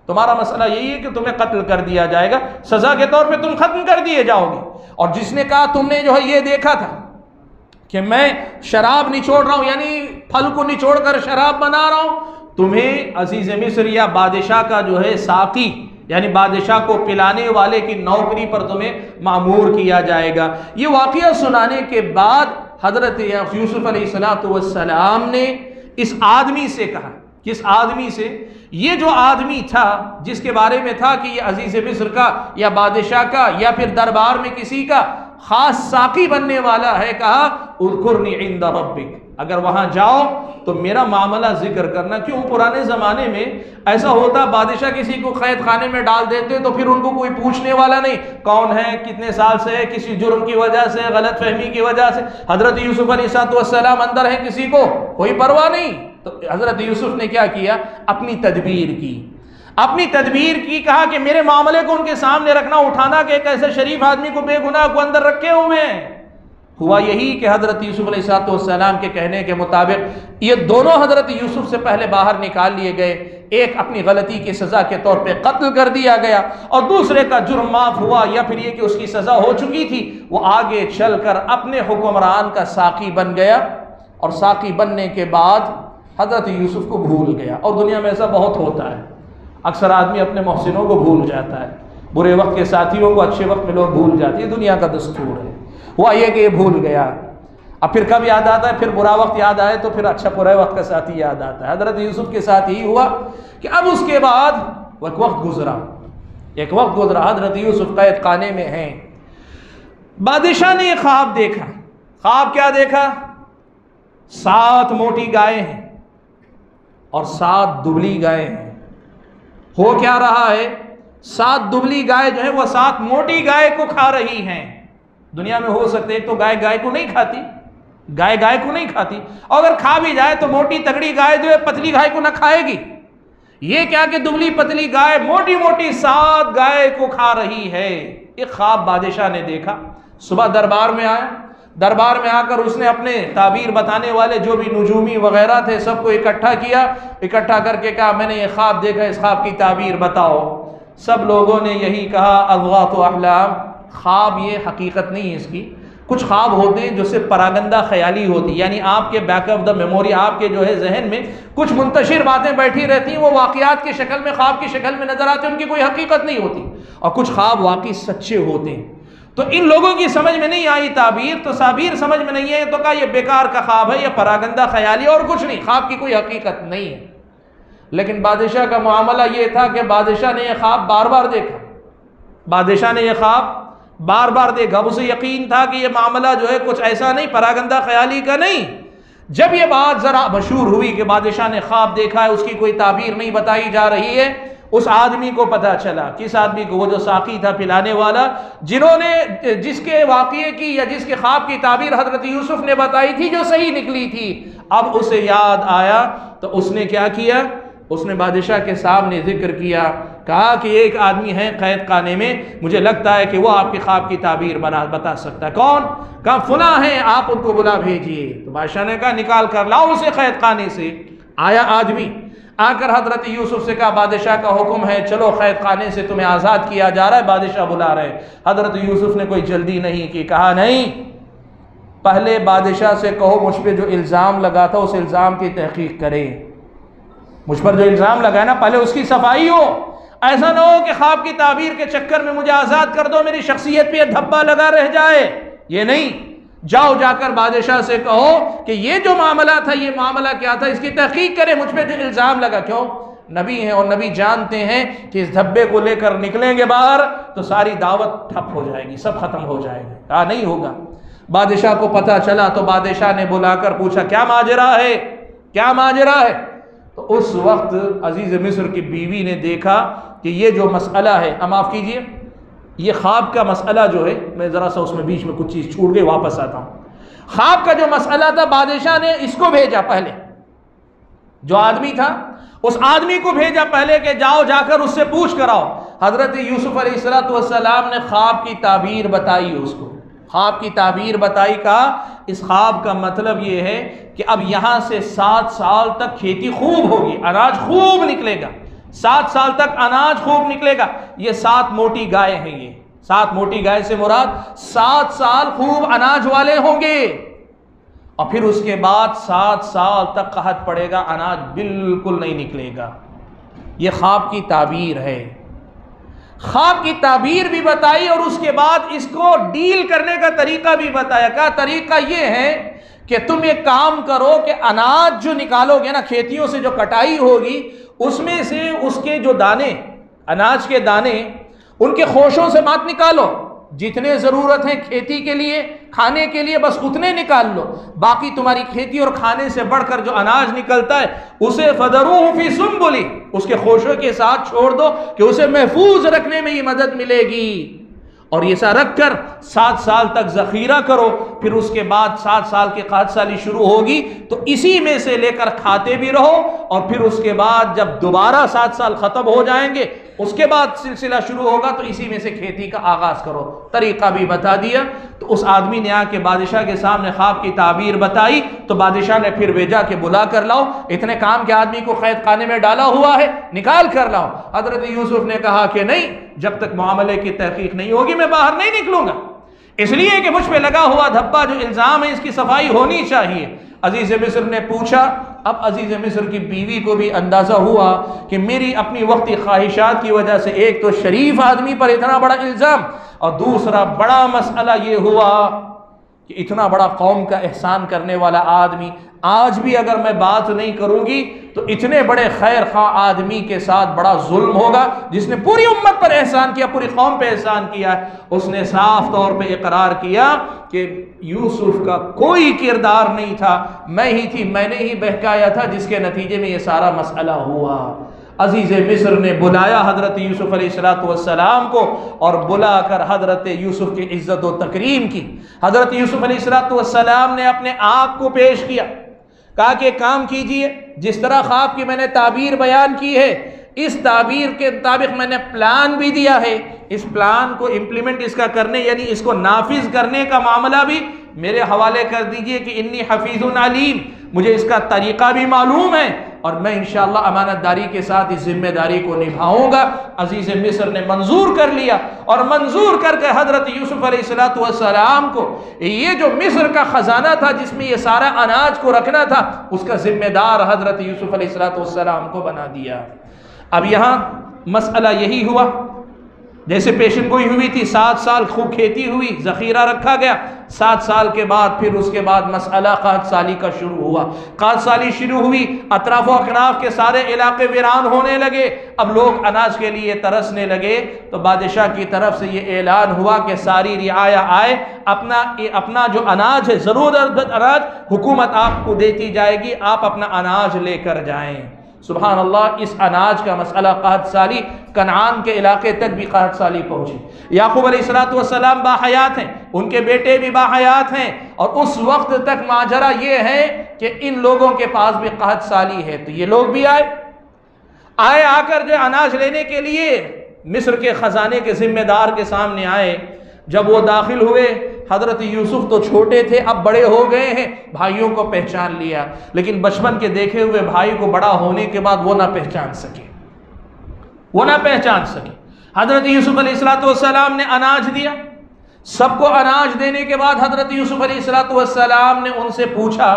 तुम्हारा मसला यही है कि तुम्हें कत्ल कर दिया जाएगा, सजा के तौर पे तुम खत्म कर दिए जाओगे। और जिसने कहा तुमने जो है ये देखा था कि मैं शराब निचोड़ रहा हूं, यानी फल को निचोड़ कर शराब बना रहा हूं, तुम्हें अजीज मिस्र या बादशाह का जो है साकी यानी बादशाह को पिलाने वाले की नौकरी पर तुम्हें मामूर किया जाएगा। ये वाक़या सुनाने के बाद हज़रत यूसुफ अलैहिस्सलाम ने इस आदमी से कहा, किस आदमी से? ये जो आदमी था जिसके बारे में था कि ये अजीज मिस्र का या बादशाह का या फिर दरबार में किसी का खास साकी बनने वाला है, कहा उज़कुरनी इंद रब्बिक, अगर वहां जाओ तो मेरा मामला जिक्र करना। क्यों? पुराने ज़माने में ऐसा होता, बादशाह किसी को कैद खाने में डाल देते तो फिर उनको कोई पूछने वाला नहीं, कौन है, कितने साल से है, किसी जुर्म की वजह से, गलत फहमी की वजह से। हज़रत यूसुफ अलैहिस्सलाम अंदर है, किसी को कोई परवाह नहीं। तो हज़रत यूसुफ ने क्या किया? अपनी तदबीर की, कहा कि मेरे मामले को उनके सामने रखना, उठाना कि एक ऐसे शरीफ आदमी को, बेगुनाह को अंदर रखे हुए हैं। हुआ यही कि हज़रत यूसुफ अलैहिस्सलाम के कहने के मुताबिक ये दोनों हज़रत यूसुफ से पहले बाहर निकाल लिए गए। एक अपनी गलती की सज़ा के तौर पे कत्ल कर दिया गया और दूसरे का जुर्म माफ़ हुआ, या फिर ये कि उसकी सज़ा हो चुकी थी, वो आगे चलकर अपने हुक्मरान का साकी बन गया और साकी बनने के बाद हज़रत यूसुफ को भूल गया। और दुनिया में ऐसा बहुत होता है, अक्सर आदमी अपने मोहसिनों को भूल जाता है, बुरे वक्त के साथियों को अच्छे वक्त में लोग भूल जाते हैं, दुनिया का दस्तूर है। हुआ ये कि ये भूल गया, अब फिर कब याद आता है, फिर बुरा वक्त याद आए तो फिर अच्छा बुरे वक्त का साथी याद आता है। हज़रत यूसुफ के साथ ही हुआ कि अब उसके बाद एक वक्त गुजरा, हज़रत यूसुफ कैद खाने में हैं। बादशाह ने एक ख्वाब देखा। ख्वाब क्या देखा? 7 मोटी गायें हैं और 7 दुबली गायें हैं। हो क्या रहा है? 7 दुबली गाय जो है वह 7 मोटी गाय को खा रही हैं। दुनिया में हो सकते है तो गाय गाय को नहीं खाती, गाय गाय को नहीं खाती, और अगर खा भी जाए तो मोटी तगड़ी गाय जो है पतली गाय को ना खाएगी। ये क्या कि दुबली पतली गाय मोटी मोटी 7 गाय को खा रही है। एक ख्वाब बादशाह ने देखा। सुबह दरबार में आया, दरबार में आकर उसने अपने ताबीर बताने वाले जो भी नुजूमी वगैरह थे सबको इकट्ठा किया। इकट्ठा करके कहा मैंने ये ख्वाब देखा, इस ख्वाब की ताबीर बताओ। सब लोगों ने यही कहा अज़ग़ात व अहलाम, ख्वाब ये हकीकत नहीं है इसकी। कुछ ख्वाब होते हैं जो सिर्फ परागंदा ख्याली होती, यानी आपके बैक ऑफ द मेमोरी, आपके जो है जहन में कुछ मुंतशिर बातें बैठी रहती हैं, वो वाक़यात की शक्ल में, ख्वाब की शक्ल में नजर आते हैं, उनकी कोई हकीकत नहीं होती। और कुछ ख्वाब वाकई सच्चे होते हैं। तो इन लोगों की समझ में नहीं आई ताबीर, तो साबीर समझ में नहीं है तो कहा यह बेकार का ख्वाब है, यह परागंदा ख्याली और कुछ नहीं, ख्वाब की कोई हकीकत नहीं है। लेकिन बादशाह का मामला यह था कि बादशाह ने यह ख्वाब बार बार देखा, बादशाह ने यह ख्वाब बार बार देखा। अब उसे यकीन था कि यह मामला जो है कुछ ऐसा नहीं, परागंदा ख्याली का नहीं। जब यह बात जरा मशहूर हुई कि बादशाह ने ख्वाब देखा है, उसकी कोई ताबीर नहीं बताई जा रही है, उस आदमी को पता चला। किस आदमी को? वो जो साकी था पिलाने वाला, जिन्होंने जिसके वाक़ये की या जिसके ख्वाब की ताबीर हज़रत यूसुफ ने बताई थी जो सही निकली थी। अब उसे याद आया तो उसने क्या किया? उसने बादशाह के सामने जिक्र किया, कहा कि एक आदमी है कैद खाने में, मुझे लगता है कि वो आपके ख्वाब की ताबीर बता सकता है। कौन? कहा फुला है, आप उनको बुला भेजिए। तो बादशाह ने कहा निकाल कर लाओ उसे कैद खाने से। आया आदमी, आकर हजरत यूसुफ से कहा बादशाह का हुक्म है, चलो कैद खाने से तुम्हें आज़ाद किया जा रहा है, बादशाह बुला रहे हैं। हजरत यूसुफ ने कोई जल्दी नहीं की, कहा नहीं, पहले बादशाह से कहो मुझ पर जो इल्ज़ाम लगा था उस इल्ज़ाम की तहकीक करें। मुझ पर जो इल्ज़ाम लगा है ना, पहले उसकी सफाई हो। ऐसा ना हो कि ख्वाब की ताबीर के चक्कर में मुझे आज़ाद कर दो, मेरी शख्सियत पे धब्बा लगा रह जाए। ये नहीं, जाओ जाकर बादशाह से कहो कि ये जो मामला था, ये मामला क्या था, इसकी तहकीक करें, मुझ पर जो इल्ज़ाम लगा। क्यों? नबी हैं और नबी जानते हैं कि इस धब्बे को लेकर निकलेंगे बाहर तो सारी दावत ठप हो जाएगी, सब खत्म हो जाएगा। कहा नहीं होगा। बादशाह को पता चला तो बादशाह ने बुलाकर पूछा क्या माजरा है, क्या माजरा है? तो उस वक्त अजीज़ मिस्र की बीवी ने देखा कि ये जो मसला है, माफ़ कीजिए, ये ख्वाब का मसला जो है, मैं ज़रा सा उसमें बीच में कुछ चीज़ छूट गई, वापस आता हूँ। ख्वाब का जो मसला था, बादशाह ने इसको भेजा, पहले जो आदमी था उस आदमी को भेजा पहले कि जाओ जाकर उससे पूछ कर आओ। हज़रत यूसुफ अलैहिस्सलाम ने ख्वाब की ताबीर बताई, उसको ख्वाब की ताबीर बताई। कहा इस ख्वाब का मतलब ये है कि अब यहाँ से 7 साल तक खेती खूब होगी, अनाज खूब निकलेगा, 7 साल तक अनाज खूब निकलेगा। ये 7 मोटी गाय हैं, ये 7 मोटी गाय से मुराद 7 साल खूब अनाज वाले होंगे। और फिर उसके बाद 7 साल तक कहत पड़ेगा, अनाज बिल्कुल नहीं निकलेगा। ये ख्वाब की ताबीर है। ख्वाब की ताबीर भी बताई और उसके बाद इसको डील करने का तरीका भी बताया। क्या तरीका? ये है कि तुम एक काम करो कि अनाज जो निकालोगे ना, खेतियों से जो कटाई होगी, उसमें से उसके जो दाने, अनाज के दाने, उनके खोशों से मत निकालो। जितने ज़रूरत है खेती के लिए, खाने के लिए, बस उतने निकाल लो। बाकी तुम्हारी खेती और खाने से बढ़कर जो अनाज निकलता है उसे फदरूहु फी सुंबुली, उसके खोशों के साथ छोड़ दो कि उसे महफूज रखने में ही मदद मिलेगी। और ये सा रख कर 7 साल तक ज़ख़ीरा करो। फिर उसके बाद 7 साल की क़हत साली शुरू होगी तो इसी में से लेकर खाते भी रहो। और फिर उसके बाद जब दोबारा 7 साल ख़त्म हो जाएंगे उसके बाद सिलसिला शुरू होगा तो इसी में से खेती का आगाज करो। तरीका भी बता दिया। तो उस आदमी ने आके बादशाह के सामने ख्वाब की ताबीर बताई तो बादशाह ने फिर भेजा कि बुला कर लाओ, इतने काम के आदमी को कैद खाने में डाला हुआ है, निकाल कर लाओ। हजरत यूसुफ ने कहा कि नहीं, जब तक मामले की तहकीक नहीं होगी मैं बाहर नहीं निकलूंगा, इसलिए कि मुझ पे लगा हुआ धब्बा जो इल्जाम है इसकी सफाई होनी चाहिए। अजीज मिस्र ने पूछा। अब अजीज मिस्र की बीवी को भी अंदाजा हुआ कि मेरी अपनी वक्ती ख्वाहिशात की वजह से एक तो शरीफ आदमी पर इतना बड़ा इल्जाम, और दूसरा बड़ा मसला ये हुआ कि इतना बड़ा कौम का एहसान करने वाला आदमी आज भी अगर मैं बात नहीं करूंगी तो इतने बड़े खैर खा आदमी के साथ बड़ा जुल्म होगा जिसने पूरी उम्मत पर एहसान किया, पूरी कौम पे एहसान किया। उसने साफ तौर पे इकरार किया कि यूसुफ का कोई किरदार नहीं था, मैं ही थी, मैंने ही बहकाया था, जिसके नतीजे में ये सारा मसला हुआ। अजीज़ मिस्र ने बुलाया हज़रत यूसुफ अलैहिस्सलाम को और बुलाकर हज़रत यूसुफ की इज़्ज़त व तकरीम की। हज़रत यूसुफ अलैहिस्सलाम ने अपने आप को पेश किया, कहा कि काम कीजिए, जिस तरह ख्वाब की मैंने ताबीर बयान की है इस ताबीर के मुताबिक मैंने प्लान भी दिया है, इस प्लान को इम्प्लीमेंट इसका करने यानी इसको नाफिज करने का मामला भी मेरे हवाले कर दीजिए कि इन्नी हफीजुन अलीम, मुझे इसका तरीका भी मालूम है और मैं इंशाअल्लाह अमानतदारी के साथ इस जिम्मेदारी को निभाऊंगा। अजीज़ मिस्र ने मंजूर कर लिया और मंजूर करके हज़रत यूसुफ अलैहिस्सलाम को ये जो मिस्र का ख़जाना था जिसमें ये सारा अनाज को रखना था उसका जिम्मेदार हज़रत यूसुफ अलैहिस्सलाम को बना दिया। अब यहाँ मसला यही हुआ, जैसे पेशन गोई हुई थी, 7 साल खूब खेती हुई, ज़ख़ीरा रखा गया, 7 साल के बाद फिर उसके बाद मसला क़हत साली का शुरू हुआ। क़हत साली शुरू हुई, अतराफ़ व अकनाफ़ के सारे इलाके वीरान होने लगे, अब लोग अनाज के लिए तरसने लगे। तो बादशाह की तरफ से ये ऐलान हुआ कि सारी रियाया आए, अपना जो अनाज है, ज़रूरत अनाज हुकूमत आपको देती जाएगी, आप अपना अनाज लेकर जाएँ। सुभान अल्लाह, इस अनाज का मसला क़हत साली कनान के इलाके तक भी क़हत साली पहुँची। याकूब अलैहिस्सलाम बाहयात हैं, उनके बेटे भी बाहयात हैं और उस वक्त तक माजरा ये है कि इन लोगों के पास भी क़हत साली है। तो ये लोग भी आए आकर जो अनाज लेने के लिए मिस्र के ख़जाने के ज़िम्मेदार के सामने आए। जब वो दाखिल हुए, हज़रत यूसुफ तो छोटे थे, अब बड़े हो गए हैं, भाइयों को पहचान लिया, लेकिन बचपन के देखे हुए भाई को बड़ा होने के बाद वो ना पहचान सके। हज़रत यूसुफ अलैहिस्सलाम ने अनाज दिया। सबको अनाज देने के बाद हज़रत यूसुफ अलैहिस्सलाम ने उनसे पूछा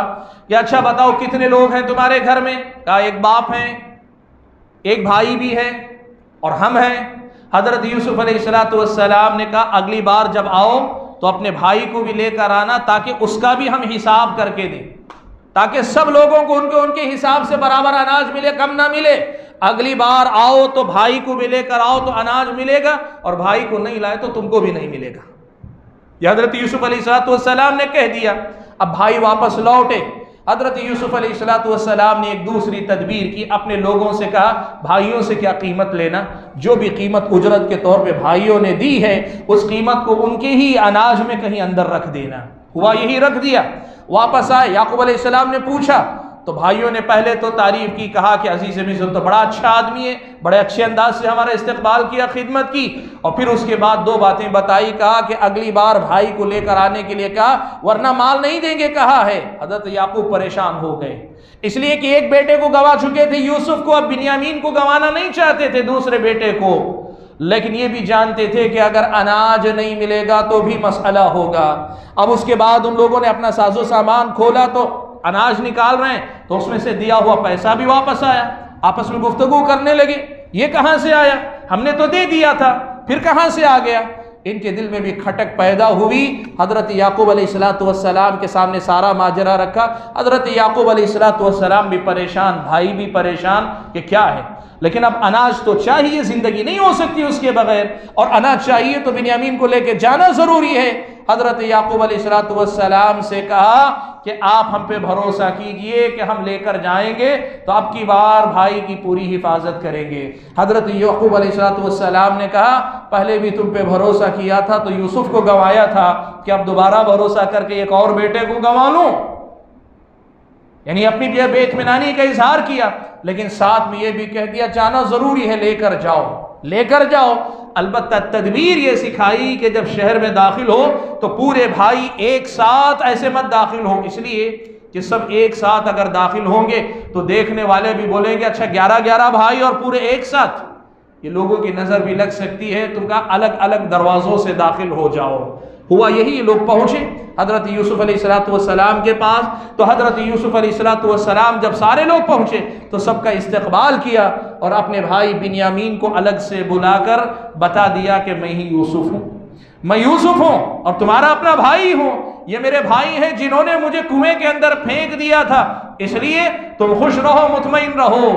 कि अच्छा बताओ कितने लोग हैं तुम्हारे घर में? कहा एक बाप है, एक भाई भी है और हम हैं। हज़रत यूसुफ अलैहिस्सलाम ने कहा अगली बार जब आओ तो अपने भाई को भी लेकर आना ताकि उसका भी हम हिसाब करके दें, ताकि सब लोगों को उनके हिसाब से बराबर अनाज मिले, कम ना मिले। अगली बार आओ तो भाई को भी लेकर आओ तो अनाज मिलेगा और भाई को नहीं लाए तो तुमको भी नहीं मिलेगा। यह हज़रत यूसुफ अलैहिस्सलाम ने कह दिया। अब भाई वापस लौटे। हज़रत यूसुफ अलैहिस्सलाम ने एक दूसरी तदबीर की, अपने लोगों से कहा भाइयों से क्या कीमत लेना, जो भी कीमत उजरत के तौर पे भाइयों ने दी है उस कीमत को उनके ही अनाज में कहीं अंदर रख देना। हुआ यही, रख दिया। वापस आए, याकूब अलैहिस्सलाम ने पूछा तो भाइयों ने पहले तो तारीफ की, कहा कि अजीज़ मिस्र तो बड़ा अच्छा आदमी है, बड़े अच्छे अंदाज से हमारा इस्तकबाल किया, खिदमत की। और फिर उसके बाद 2 बातें बताई, कहा कि अगली बार भाई को लेकर आने के लिए कहा, वरना माल नहीं देंगे कहा है। हज़रत याकूब परेशान हो गए, इसलिए कि एक बेटे को गंवा चुके थे यूसुफ को, अब बिन्यामीन को गंवाना नहीं चाहते थे, दूसरे बेटे को। लेकिन ये भी जानते थे कि अगर अनाज नहीं मिलेगा तो भी मसला होगा। अब उसके बाद उन लोगों ने अपना साजो सामान खोला तो अनाज निकाल रहे हैं, तो उसमें से दिया हुआ पैसा भी वापस आया। आपस में गुफ्तगू करने लगे, ये कहाँ से आया, हमने तो दे दिया था, फिर कहाँ से आ गया। इनके दिल में भी खटक पैदा हुई। हज़रत याकूब अलैहिस्सलाम के सामने सारा माजरा रखा। हज़रत याकूब अलैहिस्सलाम भी परेशान, भाई भी परेशान कि क्या है, लेकिन अब अनाज तो चाहिए, ज़िंदगी नहीं हो सकती उसके बगैर, और अनाज चाहिए तो बिन्यामीन को लेकर जाना ज़रूरी है। हज़रत याकूब अलैहिस्सलाम से कहा कि आप हम पे भरोसा कीजिए कि हम लेकर जाएंगे तो अब की बार भाई की पूरी हिफाजत करेंगे। हज़रत याकूब अलैहिस्सलाम ने कहा पहले भी तुम पे भरोसा किया था तो यूसुफ को गंवाया था, कि अब दोबारा भरोसा करके एक और बेटे को गंवा लूं, यानी अपनी बेइत्मीनानी का इजहार किया, लेकिन साथ में ये भी कह दिया जाना ज़रूरी है, लेकर जाओ। लेकर जाओ। अलबत्ता तदबीर ये सिखाई कि जब शहर में दाखिल हो तो पूरे भाई एक साथ ऐसे मत दाखिल हो, इसलिए कि सब एक साथ अगर दाखिल होंगे तो देखने वाले भी बोलेंगे अच्छा 11-11 भाई और पूरे एक साथ, ये लोगों की नज़र भी लग सकती है, तुम कहा अलग अलग दरवाज़ों से दाखिल हो जाओ। हुआ यही, लोग पहुँचे हज़रत यूसुफ़ अलैहिस्सलाम के पास। तो हज़रत यूसुफ़ अलैहिस्सलाम जब सारे लोग पहुँचे तो सबका इस्तकबाल किया और अपने भाई बिन्यामीन को अलग से बुलाकर बता दिया कि मैं ही यूसुफ़ हूँ, मैं यूसुफ हूं और तुम्हारा अपना भाई हूं। ये मेरे भाई हैं जिन्होंने मुझे कुएं के अंदर फेंक दिया था, इसलिए तुम खुश रहो, मुतमईन रहो।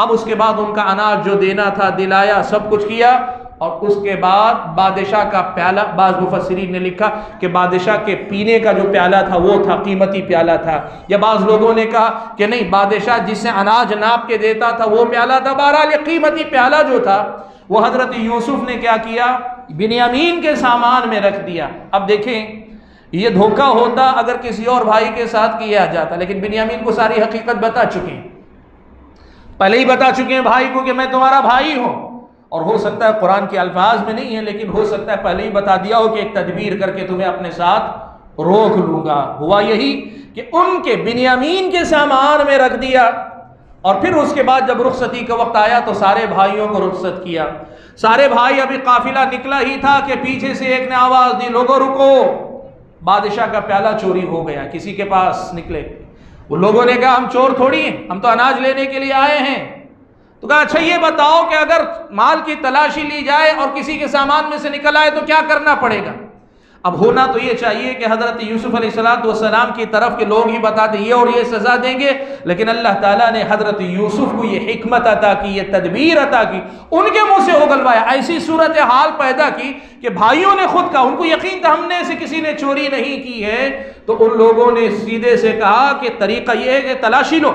अब उसके बाद उनका अनाज जो देना था दिलाया, सब कुछ किया। और उसके बाद बादशाह का प्याला, बाज़ मुफस्सिरीन ने लिखा कि बादशाह के पीने का जो प्याला था वो था, कीमती प्याला था, या बाज़ लोगों ने कहा कि नहीं, बादशाह जिससे अनाज नाप के देता था वो प्याला था। बहरहाल ये कीमती प्याला जो था वो हज़रत यूसुफ ने क्या किया, बिन्यामीन के सामान में रख दिया। अब देखें, ये धोखा होता अगर किसी और भाई के साथ किया जाता, लेकिन बिन्यामीन को सारी हकीकत बता चुके हैं, पहले ही बता चुके हैं भाई को कि मैं तुम्हारा भाई हूं। और हो सकता है कुरान के अल्फाज में नहीं है, लेकिन हो सकता है पहले ही बता दिया हो कि एक तदबीर करके तुम्हें अपने साथ रोक लूंगा। हुआ यही कि उनके बिन्यामीन के सामान में रख दिया। और फिर उसके बाद जब रुखसती का वक्त आया तो सारे भाइयों को रुखसत किया। सारे भाई, अभी काफिला निकला ही था कि पीछे से एक ने आवाज दी, लोगों रुको, बादशाह का प्याला चोरी हो गया। किसी के पास निकले, वो लोगों ने कहा हम चोर थोड़ी हैं, हम तो अनाज लेने के लिए आए हैं। तो कहा अच्छा ये बताओ कि अगर माल की तलाशी ली जाए और किसी के सामान में से निकल आए तो क्या करना पड़ेगा। अब होना तो ये चाहिए कि हज़रत यूसुफ अलैहिस्सलाम की तरफ के लोग ही बताते ये और ये सज़ा देंगे, लेकिन अल्लाह ताला ने हज़रत यूसुफ को ये हिकमत अता की, ये तदबीर अता की, उनके मुंह से उगलवाया, ऐसी सूरत हाल पैदा की कि भाइयों ने खुद कहा, उनको यकीन था हमने से किसी ने चोरी नहीं की है। तो उन लोगों ने सीधे से कहा कि तरीका ये है कि तलाशी लो,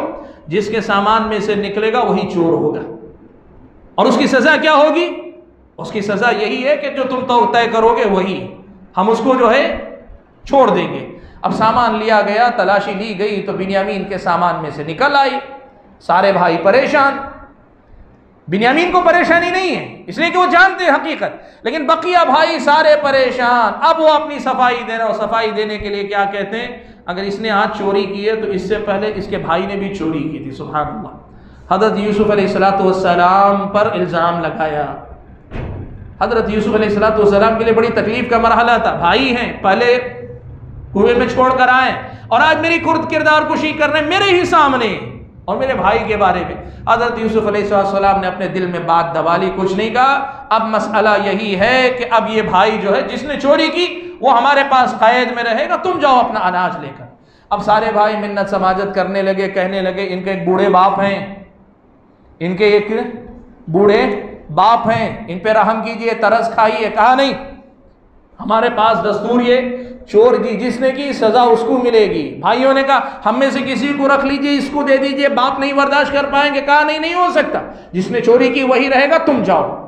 जिसके सामान में से निकलेगा वही चोर होगा। और उसकी सज़ा क्या होगी? उसकी सज़ा यही है कि जो तुम तो तय करोगे वही, हम उसको जो है छोड़ देंगे। अब सामान लिया गया, तलाशी ली गई तो बिन्यामीन के सामान में से निकल आई। सारे भाई परेशान। बिन्यामीन को परेशानी नहीं है इसलिए कि वो जानते हैं हकीकत, लेकिन बकिया भाई सारे परेशान। अब वो अपनी सफाई दे रहा हो। सफाई देने के लिए क्या कहते हैं, अगर इसने आज चोरी की है तो इससे पहले इसके भाई ने भी चोरी की थी। सुभान अल्लाह। हज़रत यूसुफ अलैहिस्सलाम पर इल्ज़ाम लगाया। हज़रत यूसुफ अलैहिस्सलाम के लिए बड़ी तकलीफ का मरहला था। भाई हैं, पहले कुएं में छोड़ कर आए और आज मेरी किरदार कुशी कर रहे हैं मेरे ही सामने और मेरे भाई के बारे में। हज़रत यूसुफ अलैहिस्सलाम ने अपने दिल में बात दबा ली, कुछ नहीं कहा। अब मसला यही है कि अब ये भाई जो है जिसने चोरी की वो हमारे पास कैद में रहेगा, तुम जाओ अपना अनाज लेकर। अब सारे भाई मिन्नत समाजत करने लगे, कहने लगे इनके एक बूढ़े बाप हैं, इनके एक बूढ़े बाप हैं, इन पे रहम कीजिए, तरस खाइए। कहा नहीं, हमारे पास दस्तूर ये चोर की जिसने की सजा उसको मिलेगी। भाइयों ने कहा हम में से किसी को रख लीजिए, इसको दे दीजिए, बाप नहीं बर्दाश्त कर पाएंगे। कहा नहीं, नहीं हो सकता, जिसने चोरी की वही रहेगा, तुम जाओ।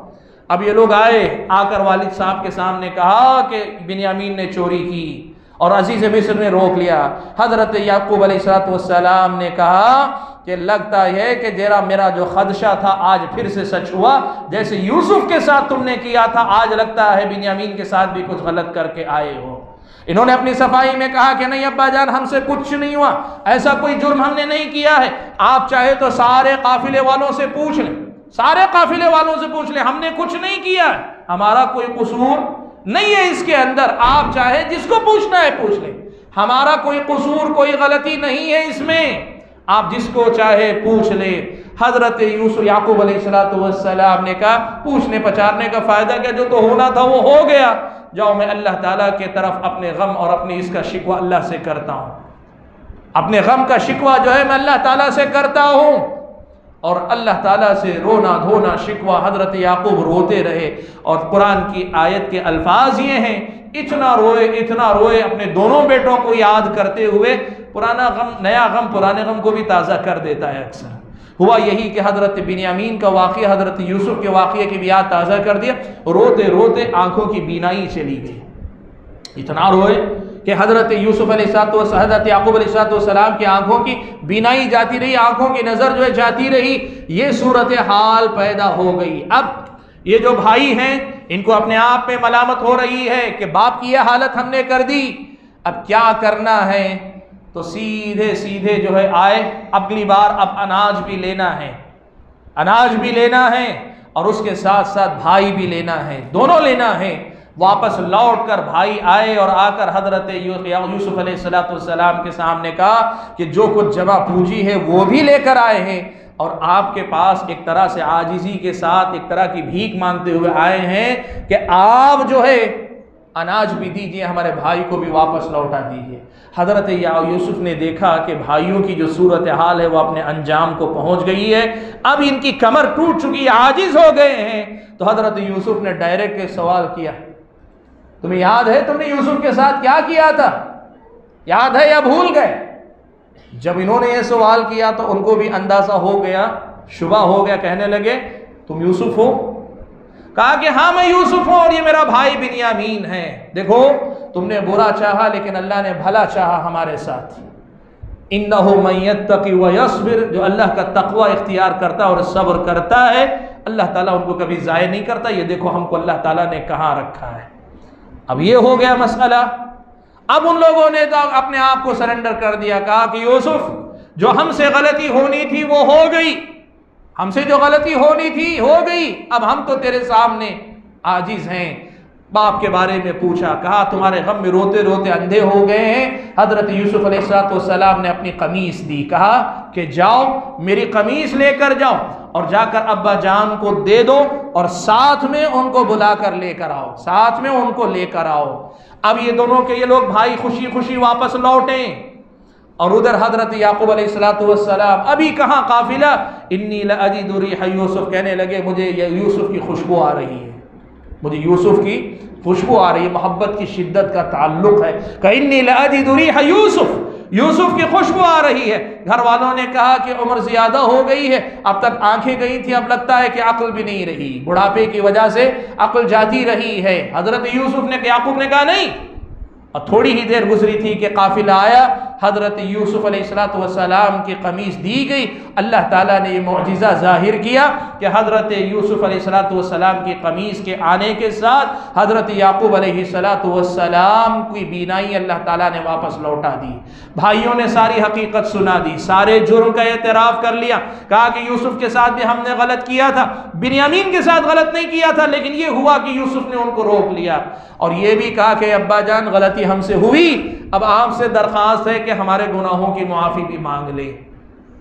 अब ये लोग आए, आकर वालिद साहब के सामने कहा कि बिन्यामीन ने चोरी की और अजीज मिस्र ने रोक लिया। हजरत याकूब अलैहिस्सलाम ने कहा कि लगता है कि जरा मेरा जो खदशा था आज फिर से सच हुआ, जैसे यूसुफ के साथ तुमने किया था, आज लगता है बिन्यामीन के साथ भी कुछ गलत करके आए हो। इन्होंने अपनी सफाई में कहा कि नहीं अब्बा जान, हमसे कुछ नहीं हुआ, ऐसा कोई जुर्म हमने नहीं किया है। आप चाहे तो सारे काफिले वालों से पूछ लें, सारे काफिले वालों से पूछ लें, हमने कुछ नहीं किया है, हमारा कोई कसूर नहीं है इसके अंदर। आप चाहे जिसको पूछना है पूछ लें, हमारा कोई कसूर, कोई गलती नहीं है इसमें, आप जिसको चाहे पूछ ले। हजरत यूसुफ याकूब अलैहिस्सलाम ने कहा पूछने पचारने का फायदा क्या, जो तो होना था वो हो गया। जाओ, मैं अल्लाह ताला के तरफ अपने गम और अपनी इसका शिकवा अल्लाह से करता हूँ। अपने गम का शिकवा जो है मैं अल्लाह ताला से करता हूँ। और अल्लाह ताला से रोना धोना शिकवा, हजरत याकूब रोते रहे। और कुरान की आयत के अल्फाज ये हैं, इतना रोए अपने दोनों बेटों को याद करते हुए। पुराना गम, नया गम पुराने गम को भी ताज़ा कर देता है अक्सर। हुआ यही कि हजरत बिन्यामीन का वाक़या, हजरत यूसुफ के वाक़े की भी याद ताज़ा कर दिया। रोते रोते आंखों की बीनाई चली गई। इतना रोए कि हजरत यूसुफ हजरत याकूब अलैहिस्सलाम की आंखों की बीनाई जाती रही, आंखों की नज़र जो है जाती रही। ये सूरत हाल पैदा हो गई। अब ये जो भाई हैं इनको अपने आप में मलामत हो रही है कि बाप की यह हालत हमने कर दी, अब क्या करना है। तो सीधे सीधे जो है आए, अगली बार अब अनाज भी लेना है, अनाज भी लेना है और उसके साथ साथ भाई भी लेना है, दोनों लेना है। वापस लौट कर भाई आए और आकर हजरत यूसुफ अलैहिस्सलाम के सामने कहा कि जो कुछ जमा पूंजी है वो भी लेकर आए हैं और आपके पास एक तरह से आजिजी के साथ एक तरह की भीख मांगते हुए आए हैं कि आप जो है अनाज भी दीजिए, हमारे भाई को भी वापस लौटा दीजिए। हजरत यूसुफ ने देखा कि भाइयों की जो सूरत हाल है वो अपने अंजाम को पहुंच गई है, अब इनकी कमर टूट चुकी है, आजिज हो गए हैं। तो हजरत यूसुफ ने डायरेक्ट एक सवाल किया, तुम्हें याद है तुमने यूसुफ के साथ क्या किया था, याद है या भूल गए? जब इन्होंने ये सवाल किया तो उनको भी अंदाजा हो गया, शुबा हो गया, कहने लगे तुम यूसुफ हो? कहा कि हाँ मैं यूसुफ हूं और ये मेरा भाई बिन्यामीन है। देखो तुमने बुरा चाहा लेकिन अल्लाह ने भला चाहा हमारे साथ। इन्नहु मन यत्तक़ि व यस्बिर, जो अल्लाह का तक़वा इख्तियार करता है और सब्र करता है, अल्लाह ताला उनको कभी ज़ाय नहीं करता। ये देखो हमको अल्लाह ताला ने कहाँ रखा है। अब ये हो गया मसला। अब उन लोगों ने तो अपने आप को सरेंडर कर दिया, कहा कि यूसुफ जो हमसे गलती होनी थी वो हो गई, हमसे जो गलती होनी थी हो गई, अब हम तो तेरे सामने आजिज हैं। बाप के बारे में पूछा, कहा तुम्हारे गम में रोते रोते अंधे हो गए हैं। हजरत यूसुफ अलैहिस्सलाम ने अपनी कमीज दी, कहा कि जाओ मेरी कमीज लेकर जाओ और जाकर अब्बा जान को दे दो और साथ में उनको बुला कर लेकर आओ, साथ में उनको लेकर आओ। अब ये दोनों के ये लोग भाई खुशी खुशी वापस लौटे और उधर हजरत याकूब अलैहिस्सलाम अभी कहाँ काफिला, इन्नी लअजिदु रिह यूसुफ, कहने लगे मुझे यूसुफ की खुशबू आ रही है, मुझे यूसुफ की खुशबू आ रही है। मोहब्बत की शिद्दत का ताल्लुक है। इन्नी लअजिदु रिह यूसुफ, यूसुफ की खुशबू आ रही है। घर वालों ने कहा कि उम्र ज्यादा हो गई है, अब तक आंखें गई थी, अब लगता है कि अक्ल भी नहीं रही, बुढ़ापे की वजह से अक्ल जाती रही है। हजरत यूसुफ ने, याकूब ने कहा नहीं। और थोड़ी ही देर गुजरी थी कि काफिला आया, हजरत यूसुफ अलैहिस्सलाम की कमीज दी गई। अल्लाह ताला ने ये मौजिज़ा जाहिर किया कि हजरत यूसुफ अलैहिस्सलाम की कमीज के आने के साथ हजरत याकूब अलैहिस्सलाम की बीनाई अल्लाह ताला ने वापस लौटा दी। भाइयों ने सारी हकीकत सुना दी, सारे जुर्म का एतराफ़ कर लिया, कहा कि यूसुफ के साथ भी हमने गलत किया था, बिन्यामीन के साथ गलत नहीं किया था, लेकिन ये हुआ कि यूसुफ ने उनको रोक लिया। और ये भी कहा कि अब्बा जान गलती हमसे हुई, अब आपसे दरख्वास्त है कि हमारे गुनाहों की मुआफ़ी भी मांग ले,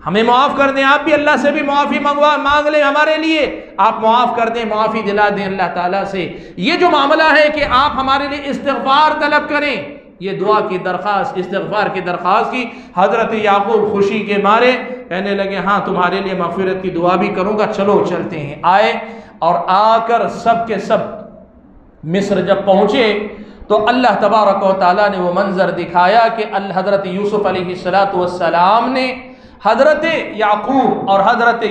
हमें माफ़ कर दें, आप भी अल्लाह से भी मुआफ़ी मांग लें हमारे लिए, आप माफ़ कर दें, मुआफ़ी दिला दें अल्लाह ताला से। ये जो मामला है कि आप हमारे लिए इस्तिग़फ़ार तलब करें, ये दुआ की दरख्वास्त, इस्तिग़फ़ार की दरख्वास्त की। हज़रत याकूब खुशी के मारे कहने लगे हाँ तुम्हारे लिए मग़फ़िरत की दुआ भी करूँगा, चलो चलते हैं। आए और आकर सब के सब मिस्र जब पहुँचे तो अल्लाह तबारक व तआला ने वो मंजर दिखाया कि हज़रत यूसुफ अलैहिस्सलाम ने हज़रत याकूब और हज़रत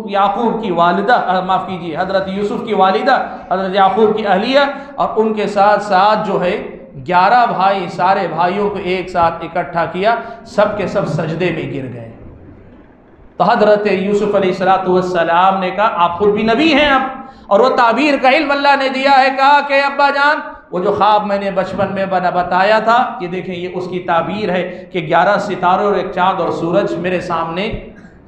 याकूब की वालिदा, माफ़ कीजिए, हज़रत यूसुफ की वालिदा, हज़रत याकूब की अहलिया और उनके साथ साथ जो है 11 भाई, सारे भाइयों को एक साथ इकट्ठा किया, सब के सब सजदे में गिर गए। तो हज़रत यूसुफ अलैहिस्सलाम ने कहा आप खुद भी नबी हैं अब, और वो ताबीर का इल्म अल्लाह ने दिया है। कहा कि अब्बा जान वो जो ख्वाब मैंने बचपन में बताया था, ये देखें ये उसकी ताबीर है कि 11 सितारे और एक चाँद और सूरज मेरे सामने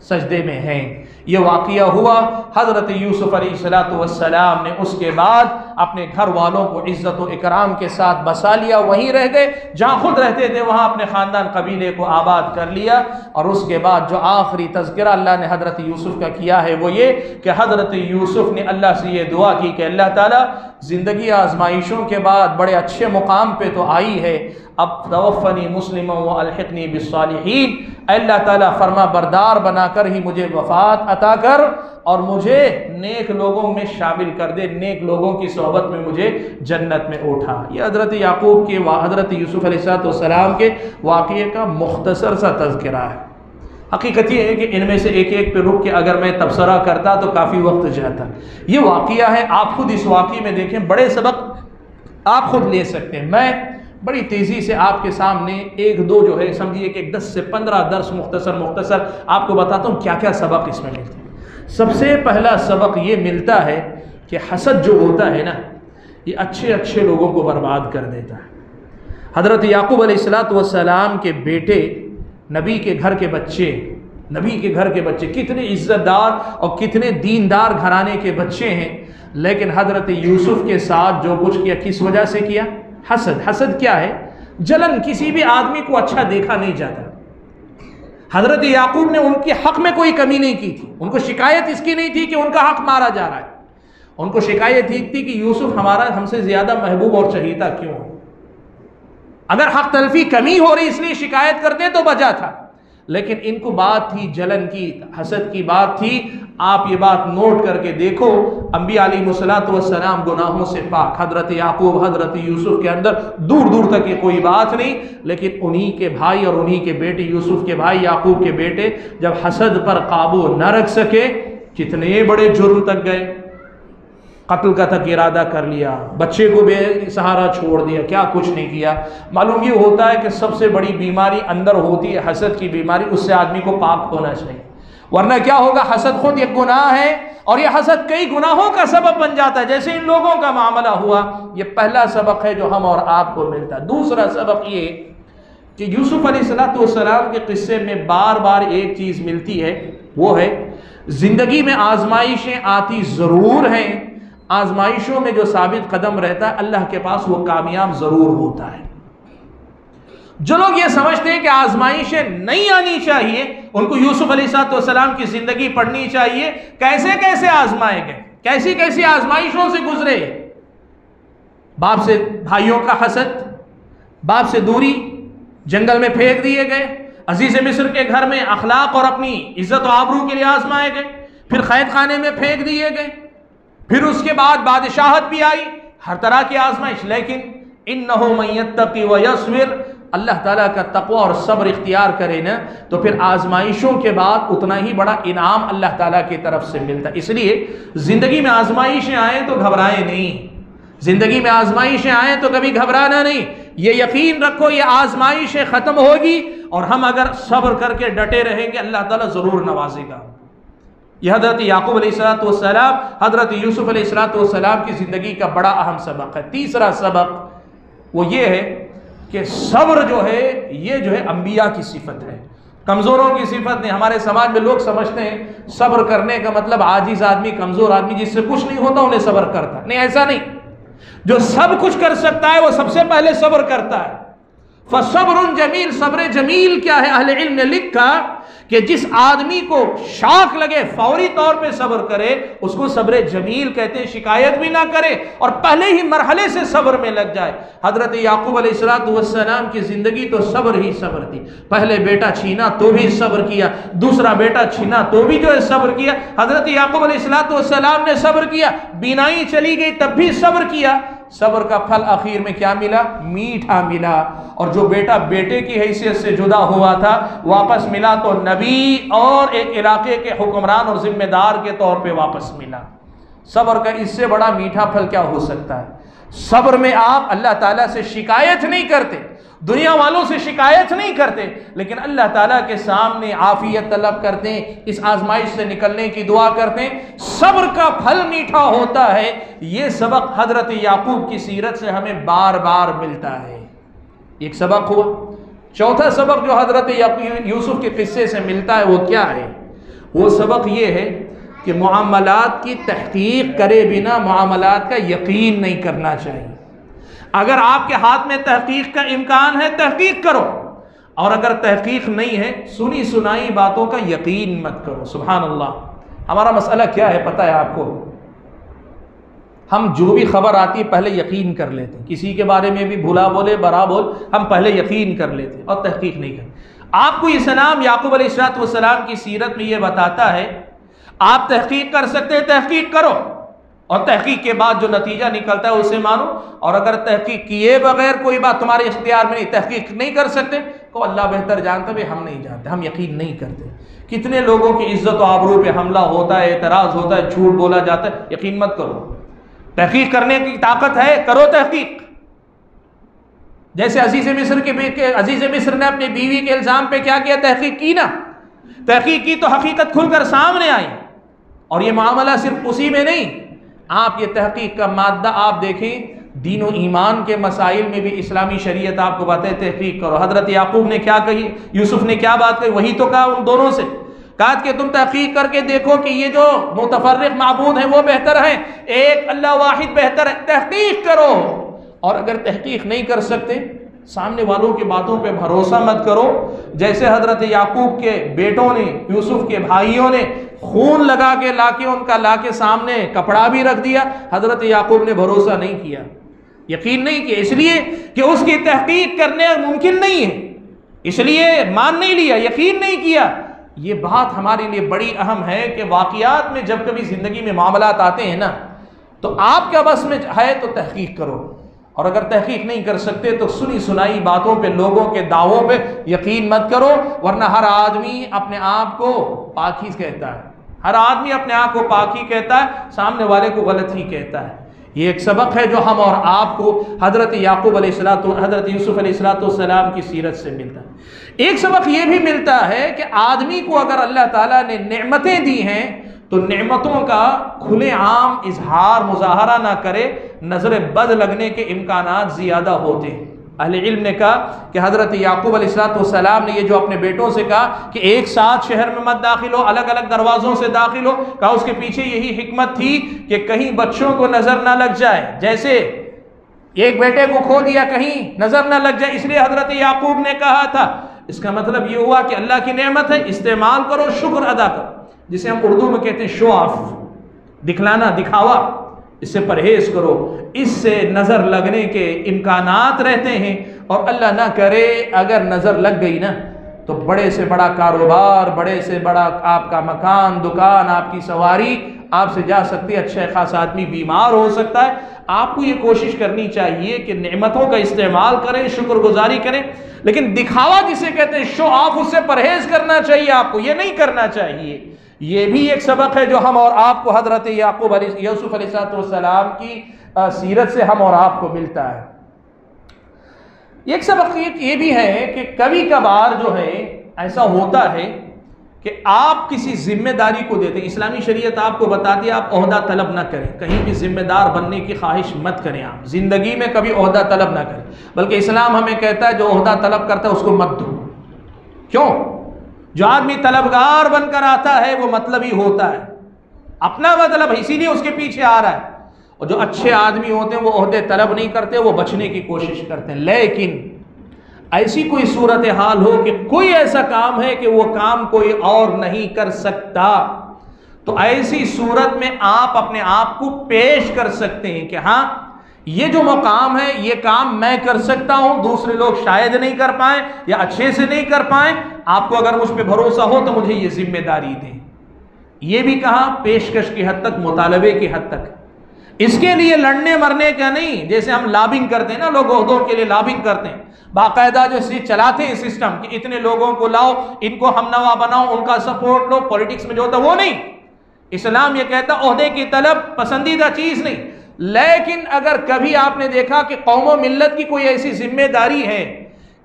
सजदे में हैं। ये वाक़िया हुआ। हज़रत यूसुफ अलैहिस्सलाम ने उसके बाद अपने घर वालों को इज़्ज़त व इकराम के साथ बसा लिया, वहीं रह गए जहाँ खुद रहते थे, वहाँ अपने ख़ानदान कबीले को आबाद कर लिया। और उसके बाद जो आखिरी तज़किरा अल्लाह ने हज़रत यूसुफ का किया है वो ये कि हज़रत यूसुफ ने अल्लाह से ये दुआ की कि अल्लाह ताला ज़िंदगी आजमाइशों के बाद बड़े अच्छे मुकाम पे तो आई है, अब तवफ़नी मुस्लिम व अलहिक़नी बिस्सालिहीन, अल्लाह ताला फरमा बरदार बनाकर ही मुझे वफ़ात अता कर और मुझे नेक लोगों में शामिल कर दे, नेक लोगों की सोहबत में मुझे जन्नत में उठा। ये हज़रत याकूब के हज़रत यूसुफ अलैहिस्सलाम के वाक़ये का मुख्तसर सा तज़किरा है। हकीकत ये है कि इनमें से एक एक पे रुक के अगर मैं तबसरा करता तो काफ़ी वक्त जाता। ये वाक़या है, आप खुद इस वाक़ये में देखें, बड़े सबक आप खुद ले सकते हैं। मैं बड़ी तेज़ी से आपके सामने एक दो जो है समझिए कि 10 से 15 दर्स मुख्तसर आपको बताता हूँ क्या क्या सबक इसमें मिलते हैं। सबसे पहला सबक ये मिलता है कि हसद जो होता है ना, ये अच्छे अच्छे लोगों को बर्बाद कर देता है। हज़रत याकूब अलैहिस्सलाम के बेटे, नबी के घर के बच्चे, नबी के घर के बच्चे कितने इज्जतदार और कितने दीनदार घराने के बच्चे हैं, लेकिन हज़रत यूसुफ के साथ जो कुछ किया, किस वजह से किया? हसद। हसद क्या है? जलन। किसी भी आदमी को अच्छा देखा नहीं जाता। हज़रत याकूब ने उनके हक़ में कोई कमी नहीं की थी। उनको शिकायत इसकी नहीं थी कि उनका हक़ मारा जा रहा है, उनको शिकायत ठीक थी कि यूसुफ हमारा हमसे ज़्यादा महबूब और चहीता क्यों हो। अगर हक़ तलफी कमी हो रही इसलिए शिकायत करते तो बचा था, लेकिन इनको बात थी जलन की, हसद की बात थी। आप ये बात नोट करके देखो, अंबिया अलैहिस्सलाम गुनाहों से पाक, हज़रत याकूब, हज़रत यूसुफ के अंदर दूर दूर तक ये कोई बात नहीं, लेकिन उन्हीं के भाई और उन्हीं के बेटे, यूसुफ के भाई याकूब के बेटे जब हसद पर काबू न रख सके, कितने बड़े जुर्म तक गए। कत्ल का तक इरादा कर लिया, बच्चे को बेसहारा छोड़ दिया, क्या कुछ नहीं किया। मालूम ये होता है कि सबसे बड़ी बीमारी अंदर होती है हसद की बीमारी, उससे आदमी को पाक होना चाहिए, वरना क्या होगा? हसद खुद एक गुनाह है और ये हसद कई गुनाहों का सबब बन जाता है, जैसे इन लोगों का मामला हुआ। ये पहला सबक है जो हम और आपको मिलता है। दूसरा सबक ये कि यूसुफ अलैहिस्सलाम के किस्से में बार बार एक चीज़ मिलती है, वो है ज़िंदगी में आजमाइशें आती ज़रूर हैं, आजमाइशों में जो साबित कदम रहता है अल्लाह के पास वो कामयाब ज़रूर होता है। जो लोग ये समझते हैं कि आजमाइशें नहीं आनी चाहिए, उनको यूसुफ अलैहिस्सलाम की ज़िंदगी पढ़नी चाहिए। कैसे कैसे आजमाए गए, कैसी कैसी आजमाइशों से गुजरे। बाप से भाइयों का हसद, बाप से दूरी, जंगल में फेंक दिए गए, अजीज़ मिस्र के घर में अखलाक और अपनी इज्जत और आबरू के लिए आजमाए गए, फिर कैद खाने में फेंक दिए गए, फिर उसके बाद बादशाहत भी आई, हर तरह की आजमाइश। लेकिन इन्नहु मन यत्तक़ी व यस्बिर, अल्लाह ताला का तक़वा और सब्र इख्तियार करे ना, तो फिर आजमाइशों के बाद उतना ही बड़ा इनाम अल्लाह ताला की तरफ से मिलता है। इसलिए ज़िंदगी में आजमाइशें आए तो घबराएं नहीं, ज़िंदगी में आजमाइशें आए तो कभी घबराना नहीं। ये यकीन रखो ये आजमाइशें ख़त्म होगी और हम अगर सब्र करके डटे रहेंगे अल्लाह ताला ज़रूर नवाजेगा। यह हज़रत याकूब अलैहिस्सलाम, हज़रत यूसुफ अलैहिस्सलाम की ज़िंदगी का बड़ा अहम सबक है। तीसरा सबक वो ये है कि सब्र जो है ये जो है अंबिया की सिफत है, कमज़ोरों की सिफत नहीं। हमारे समाज में लोग समझते हैं सब्र करने का मतलब आजिज़ आदमी, कमज़ोर आदमी जिससे कुछ नहीं होता उन्हें सब्र करता। नहीं, ऐसा नहीं। जो सब कुछ कर सकता है वो सबसे पहले सब्र करता है। फसब्रुन जमील, सब्र जमील क्या है? अहले इल्म ने लिखा कि जिस आदमी को शाख लगे फौरी तौर पे सब्र करे उसको सब्र जमील कहते हैं। शिकायत भी ना करे और पहले ही मरहले से सब्र में लग जाए। हजरत याकूब अलैहिस्सलाम की जिंदगी तो सब्र ही सब्र थी। पहले बेटा छीना तो भी सब्र किया, दूसरा बेटा छीना तो भी जो है सब्र किया। हजरत याकूब अलैहिस्सलाम ने सब्र किया, बीनाई चली गई तब भी सब्र किया। सब्र का फल आखिर में क्या मिला? मीठा मिला। और जो बेटा बेटे की हैसियत से जुदा हुआ था वापस मिला तो नबी और एक इलाके के हुक्मरान और जिम्मेदार के तौर पे वापस मिला। सब्र का इससे बड़ा मीठा फल क्या हो सकता है? सब्र में आप अल्लाह ताला से शिकायत नहीं करते, दुनिया वालों से शिकायत नहीं करते, लेकिन अल्लाह ताला के सामने आफियत तलब करते हैं, इस आजमाइश से निकलने की दुआ करते हैं। सब्र का फल मीठा होता है। ये सबक हजरत याकूब की सीरत से हमें बार बार मिलता है। एक सबक हुआ। चौथा सबक जो हजरत यूसुफ के किस्से से मिलता है वो क्या है? वो सबक ये है कि मुआमलात की तहकीक करे बिना मुआमलात का यकीन नहीं करना चाहिए। अगर आपके हाथ में तहकीक का इम्कान है तहकीक करो, और अगर तहकीक नहीं है सुनी सुनाई बातों का यकीन मत करो। सुभान अल्लाह। हमारा मसला क्या है पता है आपको? हम जो भी खबर आती है पहले यकीन कर लेते हैं, किसी के बारे में भी भुला बोले बरा बोल हम पहले यकीन कर लेते हैं और तहकीक नहीं करते। आपको इस्लाम याकूब अलैहिस्सलाम की सीरत में ये बताता है आप तहकीक कर सकते हैं, तहकीक करो, और तहकीक के बाद जो नतीजा निकलता है उसे मानो। और अगर तहकीक किए बगैर कोई बात तुम्हारे इख्तियार में नहीं, तहकीक नहीं कर सकते तो अल्लाह बेहतर जानता है, हम नहीं जानते, हम यकीन नहीं करते। कितने लोगों की इज्जत और आबरू पे हमला होता है, एतराज़ होता है, झूठ बोला जाता है। यकीन मत करो, तहकीक करने की ताकत है, करो तहकीक। जैसे अजीज़ मिस्र ने अपनी बीवी के इल्ज़ाम पे क्या किया? तहकीक की ना, तहकीक की तो हकीकत खुलकर सामने आई। और ये मामला सिर्फ उसी में नहीं, आप ये तहकीक का मादा आप देखें, दीन और ईमान के मसाइल में भी इस्लामी शरीयत आपको बताए तहकीक करो। हजरत याकूब ने क्या कही, यूसुफ ने क्या बात कही, वही तो कहा उन दोनों से, कहा कि तुम तहकीक करके देखो कि ये जो मुतफर्रिक माबूद है वो बेहतर है, एक अल्लाह वाहिद बेहतर है, तहकीक करो। और अगर तहकीक नहीं कर सकते, सामने वालों की बातों पे भरोसा मत करो। जैसे हजरत याकूब के बेटों ने, यूसुफ के भाइयों ने खून लगा के लाके उनका लाके सामने कपड़ा भी रख दिया, हजरत याकूब ने भरोसा नहीं किया, यकीन नहीं किया, इसलिए कि उसकी तहकीक करने मुमकिन नहीं है, इसलिए मान नहीं लिया, यकीन नहीं किया। ये बात हमारे लिए बड़ी अहम है कि वाक़ियात में जब कभी ज़िंदगी में मामलात आते हैं ना, तो आपका बस में है तो तहकीक करो, और अगर तहकीक नहीं कर सकते तो सुनी सुनाई बातों पे, लोगों के दावों पे यकीन मत करो, वरना हर आदमी अपने आप को पाकी कहता है, हर आदमी अपने आप को पाकी कहता है, सामने वाले को गलत ही कहता है। ये एक सबक है जो हम और आपको हजरत याकूब हजरत यूसुफ अलैहिस्सलाम की सीरत से मिलता है। एक सबक ये भी मिलता है कि आदमी को अगर अल्लाह ताला ने नेमतें दी हैं तो नेमतों का खुलेआम इजहार मुजाहरा ना करे, नजर बद लगने के इम्कानात ज़्यादा होते हैं। अहले इल्म ने कहा कि हजरत याकूब अलैहिस्सलाम ने ये जो अपने बेटों से कहा कि एक साथ शहर में मत दाखिल हो, अलग अलग दरवाज़ों से दाखिल हो, कहा उसके पीछे यही हिकमत थी कि कहीं बच्चों को नज़र ना लग जाए, जैसे एक बेटे को खो दिया कहीं नज़र ना लग जाए, इसलिए हजरत याकूब ने कहा था। इसका मतलब ये हुआ कि अल्लाह की नेमत है, इस्तेमाल करो, शुक्र अदा करो, जिसे हम उर्दू में कहते हैं शो ऑफ, दिखलाना, दिखावा, इससे परहेज करो, इससे नज़र लगने के इम्कानात रहते हैं। और अल्लाह ना करे अगर नज़र लग गई ना तो बड़े से बड़ा कारोबार, बड़े से बड़ा आपका मकान, दुकान, आपकी सवारी आपसे जा सकती है, अच्छा खासा आदमी बीमार हो सकता है। आपको ये कोशिश करनी चाहिए कि नेमतों का इस्तेमाल करें, शुक्रगुजारी करें, लेकिन दिखावा जिसे कहते हैं शो ऑफ, उससे परहेज करना चाहिए, आपको ये नहीं करना चाहिए। ये भी एक सबक है जो हम और आपको हजरत याकूब यूसुफ अलैहिस्सलाम की सीरत से हम और आपको मिलता है। एक सबक ये भी है कि कभी कभार जो है ऐसा होता है कि आप किसी जिम्मेदारी को देते हैं, इस्लामी शरीयत आपको बताती है आप ओहदा तलब ना करें, कहीं भी जिम्मेदार बनने की ख्वाहिश मत करें, आप जिंदगी में कभी ओहदा तलब ना करें, बल्कि इस्लाम हमें कहता है जो ओहदा तलब करता है उसको मत दो। क्यों? जो आदमी तलबगार बनकर आता है वो मतलब ही होता है, अपना मतलब, इसीलिए उसके पीछे आ रहा है। और जो अच्छे आदमी होते हैं वो ओहदे तलब नहीं करते, वो बचने की कोशिश करते हैं। लेकिन ऐसी कोई सूरत हाल हो कि कोई ऐसा काम है कि वो काम कोई और नहीं कर सकता, तो ऐसी सूरत में आप अपने आप को पेश कर सकते हैं कि हाँ ये जो मकाम है ये काम मैं कर सकता हूं, दूसरे लोग शायद नहीं कर पाए या अच्छे से नहीं कर पाए, आपको अगर मुझ पर भरोसा हो तो मुझे ये जिम्मेदारी दें। ये भी कहा पेशकश की हद तक, मुतालबे की हद तक, इसके लिए लड़ने मरने का नहीं। जैसे हम लॉबिंग करते हैं ना, लोग ओहदों के लिए लॉबिंग करते हैं, बाकायदा जो चलाते हैं सिस्टम कि इतने लोगों को लाओ, इनको हमनवा बनाओ, उनका सपोर्ट लो, पॉलिटिक्स में जो होता वो नहीं। इस्लाम ये कहता ओहदे की तलब पसंदीदा चीज नहीं। लेकिन अगर कभी आपने देखा कि कौम मिल्लत की कोई ऐसी जिम्मेदारी है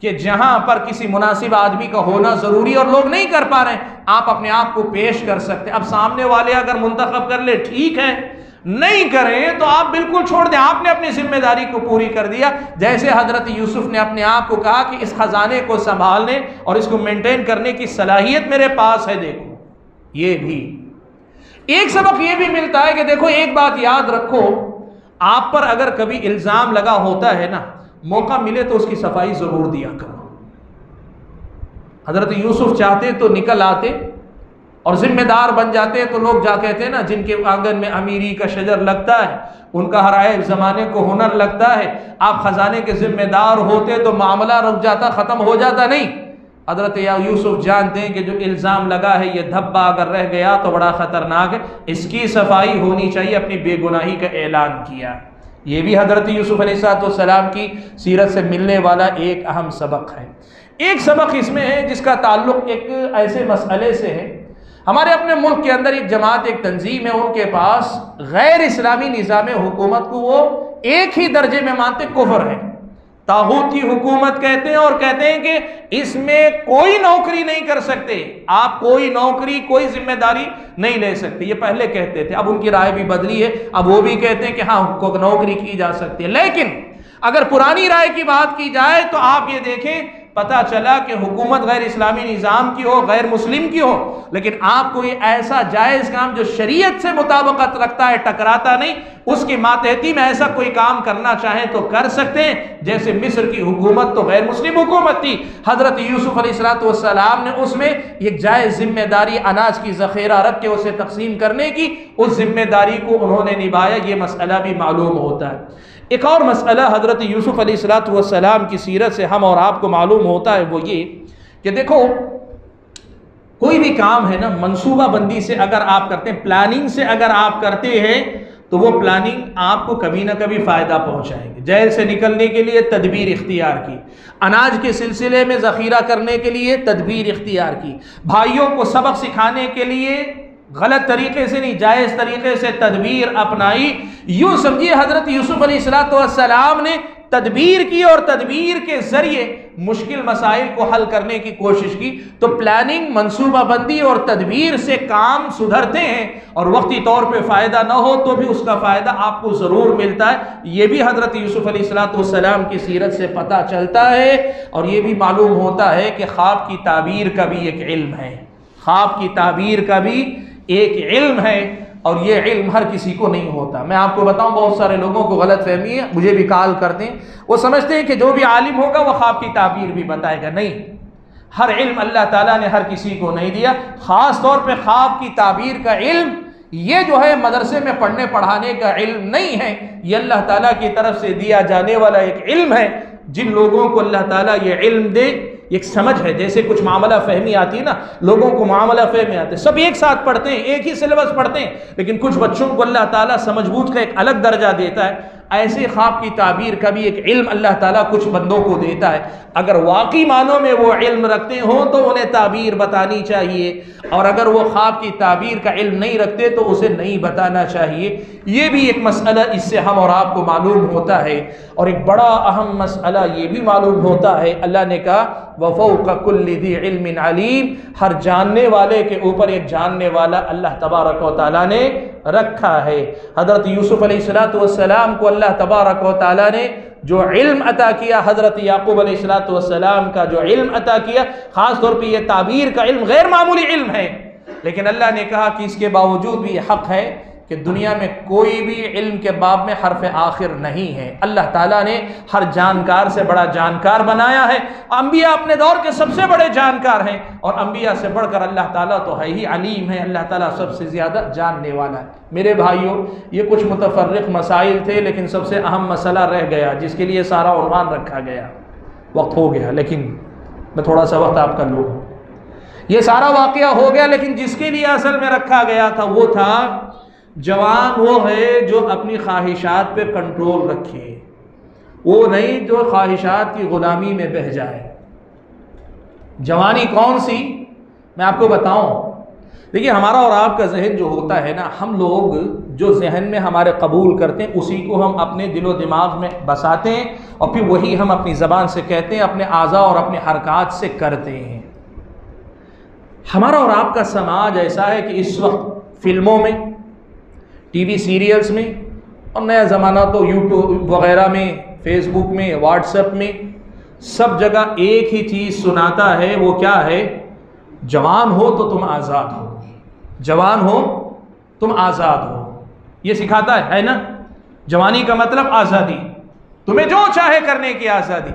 कि जहां पर किसी मुनासिब आदमी का होना जरूरी और लोग नहीं कर पा रहे, आप अपने आप को पेश कर सकते। अब सामने वाले अगर मुंतखब कर ले ठीक है, नहीं करें तो आप बिल्कुल छोड़ दें, आपने अपनी जिम्मेदारी को पूरी कर दिया। जैसे हजरत यूसुफ ने अपने आप को कहा कि इस खजाने को संभालने और इसको मेंटेन करने की सलाहियत मेरे पास है। देखो ये भी एक सबक ये भी मिलता है कि देखो एक बात याद रखो, आप पर अगर कभी इल्जाम लगा होता है ना, मौका मिले तो उसकी सफाई जरूर दिया करो। हजरत यूसुफ चाहते तो निकल आते और जिम्मेदार बन जाते हैं, तो लोग जा कहते हैं ना जिनके आंगन में अमीरी का शजर लगता है उनका हर आए जमाने को हुनर लगता है। आप खजाने के जिम्मेदार होते तो मामला रुक जाता, खत्म हो जाता नहीं। हजरत यूसुफ जानते हैं कि जो इल्ज़ाम लगा है ये धब्बा अगर रह गया तो बड़ा ख़तरनाक है, इसकी सफाई होनी चाहिए। अपनी बेगुनाही का ऐलान किया। ये भी हजरत यूसुफ अलैहिस्सलाम की सीरत से मिलने वाला एक अहम सबक है। एक सबक इसमें है जिसका ताल्लुक़ एक ऐसे मसले से है, हमारे अपने मुल्क के अंदर एक जमात, एक तंजीम है, उनके पास गैर इस्लामी निज़ाम हुकूमत को वो एक ही दर्जे में मानते कुफ्र है। तागूत की हुकूमत कहते हैं, और कहते हैं कि इसमें कोई नौकरी नहीं कर सकते, आप कोई नौकरी कोई जिम्मेदारी नहीं ले सकते। ये पहले कहते थे, अब उनकी राय भी बदली है, अब वो भी कहते हैं कि हाँ नौकरी की जा सकती है। लेकिन अगर पुरानी राय की बात की जाए तो आप ये देखें, पता चला कि हुकूमत गैर इस्लामी निज़ाम की हो, गैर मुस्लिम की हो, लेकिन आप कोई ऐसा जायज़ काम जो शरीयत से मुताबिकत रखता है, टकराता नहीं, उसके मातहती में ऐसा कोई काम करना चाहें तो कर सकते हैं। जैसे मिस्र की हुकूमत तो गैर मुस्लिम हुकूमत थी, हज़रत यूसुफ अलैहिस्सलाम ने उसमें एक जायज़ जिम्मेदारी अनाज की ज़ख़ीरा रख के उसे तकसीम करने की, उस जिम्मेदारी को उन्होंने निभाया। ये मसला भी मालूम होता है। एक और मसला हज़रत यूसुफ अलैहिस्सलाम की सीरत से हम और आपको मालूम होता है, वो ये कि देखो कोई भी काम है ना, मनसूबा बंदी से अगर आप करते हैं, प्लानिंग से अगर आप करते हैं, तो वो प्लानिंग आपको कभी ना कभी फ़ायदा पहुंचाएंगे। जेल से निकलने के लिए तदबीर इख्तियार की, अनाज के सिलसिले में ज़ख़ीरा करने के लिए तदबीर इख्तियार की, भाइयों को सबक सिखाने के लिए गलत तरीके से नहीं, जायज़ तरीके से तदबीर अपनाई। यूँ समझिए हज़रत यूसुफ अलैहिस्सलाम ने तदबीर की और तदबीर के ज़रिए मुश्किल मसाइल को हल करने की कोशिश की। तो प्लानिंग, मनसूबाबंदी और तदबीर से काम सुधरते हैं, और वक्ती तौर पे फ़ायदा ना हो तो भी उसका फ़ायदा आपको ज़रूर मिलता है। ये भी हज़रत यूसुफ अलैहिस्सलाम की सीरत से पता चलता है। और ये भी मालूम होता है कि ख्वाब की ताबीर का भी एक इल्म है, ख्वाब की ताबीर का भी एक इल्म है, और ये इल्म हर किसी को नहीं होता। मैं आपको बताऊं, बहुत सारे लोगों को गलत फहमी है, मुझे भी कॉल करते हैं, वो समझते हैं कि जो भी आलिम होगा वो ख्वाब की ताबीर भी बताएगा। नहीं, हर इल्म अल्लाह ताला ने हर किसी को नहीं दिया। ख़ास तौर पे ख्वाब की ताबीर का इल्म, ये जो है मदरसे में पढ़ने पढ़ाने का इल्म नहीं है, ये अल्लाह ताला की तरफ से दिया जाने वाला एक इल्म है। जिन लोगों को अल्लाह ताला ये इल्म दे, एक समझ है, जैसे कुछ मामला फहमी आती है ना, लोगों को मामला फहमी आते हैं, सब एक साथ पढ़ते हैं, एक ही सिलेबस पढ़ते हैं, लेकिन कुछ बच्चों को अल्लाह ताला समझबूझ का एक अलग दर्जा देता है। ऐसे ख्वाब की ताबीर का भी एक इल्म अल्लाह ताला कुछ बंदों को देता है। अगर वाकई मानों में वो इल्म रखते हों तो उन्हें ताबीर बतानी चाहिए, और अगर वो ख्वाब की ताबीर का इल्म नहीं रखते तो उसे नहीं बताना चाहिए। ये भी एक मसला इससे हम और आपको मालूम होता है। और एक बड़ा अहम मसला ये भी मालूम होता है, अल्लाह ने कहा वफ़ौक़ कुल्लि ज़ी इल्मिन अलीम, हर जानने वाले के ऊपर एक जानने वाला अल्लाह तबारक व तआला ने रखा है। हज़रत यूसुफ अलैहिस्सलाम को अल्लाह तबारक व तआला ने जो इल्म अता किया, हज़रत याक़ूब अलैहिस्सलाम का जो इल्म अता किया, ख़ास तौर पे ये ताबीर का इल्म गैर मामूली इल्म है। लेकिन अल्लाह ने कहा कि इसके बावजूद भी हक़ है कि दुनिया में कोई भी इल्म के बाब में हर्फ आखिर नहीं है। अल्लाह ताला ने हर जानकार से बड़ा जानकार बनाया है। अंबिया अपने दौर के सबसे बड़े जानकार हैं, और अंबिया से बढ़कर अल्लाह ताला तो है ही अलीम है, अल्लाह ताला सबसे ज़्यादा जानने वाला है। मेरे भाइयों, ये कुछ मुतफर्रिक़ मसाइल थे, लेकिन सबसे अहम मसला रह गया जिसके लिए सारा उन्वान रखा गया। वक्त हो गया, लेकिन मैं थोड़ा सा वक्त आपका लूँ। ये सारा वाक़या हो गया, लेकिन जिसके लिए असल में रखा गया था वो था जवान वो है जो अपनी ख्वाहिशात पे कंट्रोल रखे, वो नहीं जो ख्वाहिशात की ग़ुलामी में बह जाए। जवानी कौन सी, मैं आपको बताऊं। देखिए, हमारा और आपका जहन जो होता है ना, हम लोग जो जहन में हमारे कबूल करते हैं उसी को हम अपने दिलो दिमाग में बसाते हैं, और फिर वही हम अपनी ज़बान से कहते हैं, अपने आज़ा और अपने हरकात से करते हैं। हमारा और आपका समाज ऐसा है कि इस वक्त फ़िल्मों में, टीवी सीरियल्स में, और नया ज़माना तो यूट्यूब वगैरह में, फेसबुक में, व्हाट्सएप में, सब जगह एक ही चीज़ सुनाता है। वो क्या है? जवान हो तो तुम आज़ाद हो, जवान हो तुम आज़ाद हो, ये सिखाता है ना। जवानी का मतलब आज़ादी, तुम्हें जो चाहे करने की आज़ादी।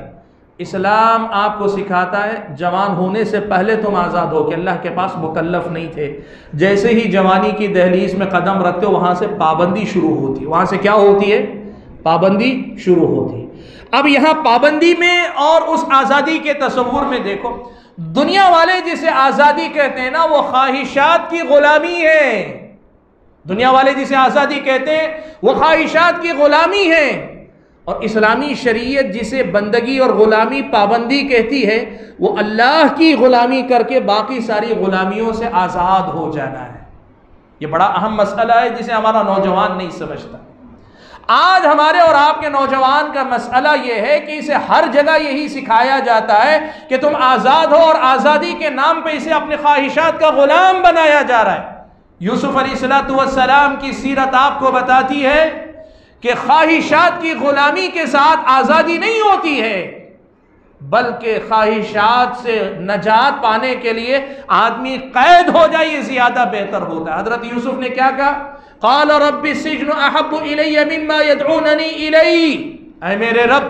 इस्लाम आपको सिखाता है जवान होने से पहले तुम आज़ाद हो, कि अल्लाह के पास मुकल्लफ नहीं थे। जैसे ही जवानी की दहलीज में कदम रखते हो, वहाँ से पाबंदी शुरू होती है। वहाँ से क्या होती है? पाबंदी शुरू होती है। अब यहाँ पाबंदी में और उस आज़ादी के तस्वुर में देखो, दुनिया वाले जिसे आज़ादी कहते हैं ना, वो ख्वाहिशात की ग़ुलामी है। दुनिया वाले जिसे आज़ादी कहते हैं वो ख्वाहिशात की ग़ुलामी है। और इस्लामी शरीयत जिसे बंदगी और ग़ुलामी पाबंदी कहती है, वो अल्लाह की ग़ुलामी करके बाकी सारी ग़ुलामियों से आज़ाद हो जाना है। ये बड़ा अहम मसला है जिसे हमारा नौजवान नहीं समझता। आज हमारे और आपके नौजवान का मसला यह है कि इसे हर जगह यही सिखाया जाता है कि तुम आज़ाद हो, और आज़ादी के नाम पे इसे अपने ख्वाहिशात का गुलाम बनाया जा रहा है। यूसुफ अलैहिस्सलाम की सीरत आपको बताती है कि ख्वाहिशात की गुलामी के साथ आज़ादी नहीं होती है, बल्कि ख्वाहिशात से नजात पाने के लिए आदमी कैद हो जाए, ये ज्यादा बेहतर होता है। हजरत यूसुफ ने क्या कहा? क़ाल रब्बि सिज्नु अहब्बु इलैया मिम्मा यदऊननी इलैहि, ऐ मेरे रब,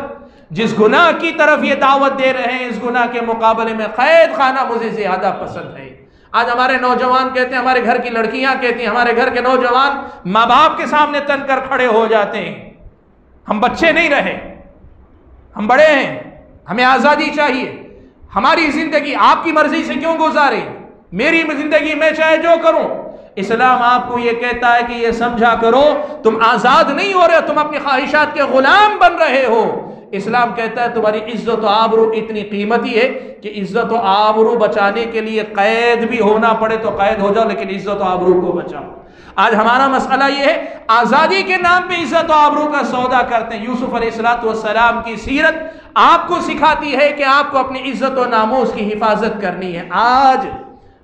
जिस गुनाह की तरफ ये दावत दे रहे हैं, इस गुनाह के मुकाबले में कैद खाना मुझे ज्यादा पसंद है। आज हमारे नौजवान कहते हैं, हमारे घर की लड़कियां कहती हैं, हमारे घर के नौजवान माँ बाप के सामने तनकर खड़े हो जाते हैं, हम बच्चे नहीं रहे, हम बड़े हैं, हमें आज़ादी चाहिए, हमारी जिंदगी आपकी मर्जी से क्यों गुजारे, मेरी जिंदगी मैं चाहे जो करूं। इस्लाम आपको यह कहता है कि यह समझा करो तुम आज़ाद नहीं हो रहे, तुम अपनी ख्वाहिशात के गुलाम बन रहे हो। इस्लाम कहता है तुम्हारी इज्जत और आबरू इतनी कीमती है कि इज्जत और आबरू बचाने के लिए कैद भी होना पड़े तो कैद हो जाओ, लेकिन इज्जत और आबरू को बचाओ। आज हमारा मसला यह है, आज़ादी के नाम पे इज्जत और आबरू का सौदा करते हैं। यूसुफ अलैहिस्सलाम की सीरत आपको सिखाती है कि आपको अपनी इज्जत और नामूस की हिफाजत करनी है। आज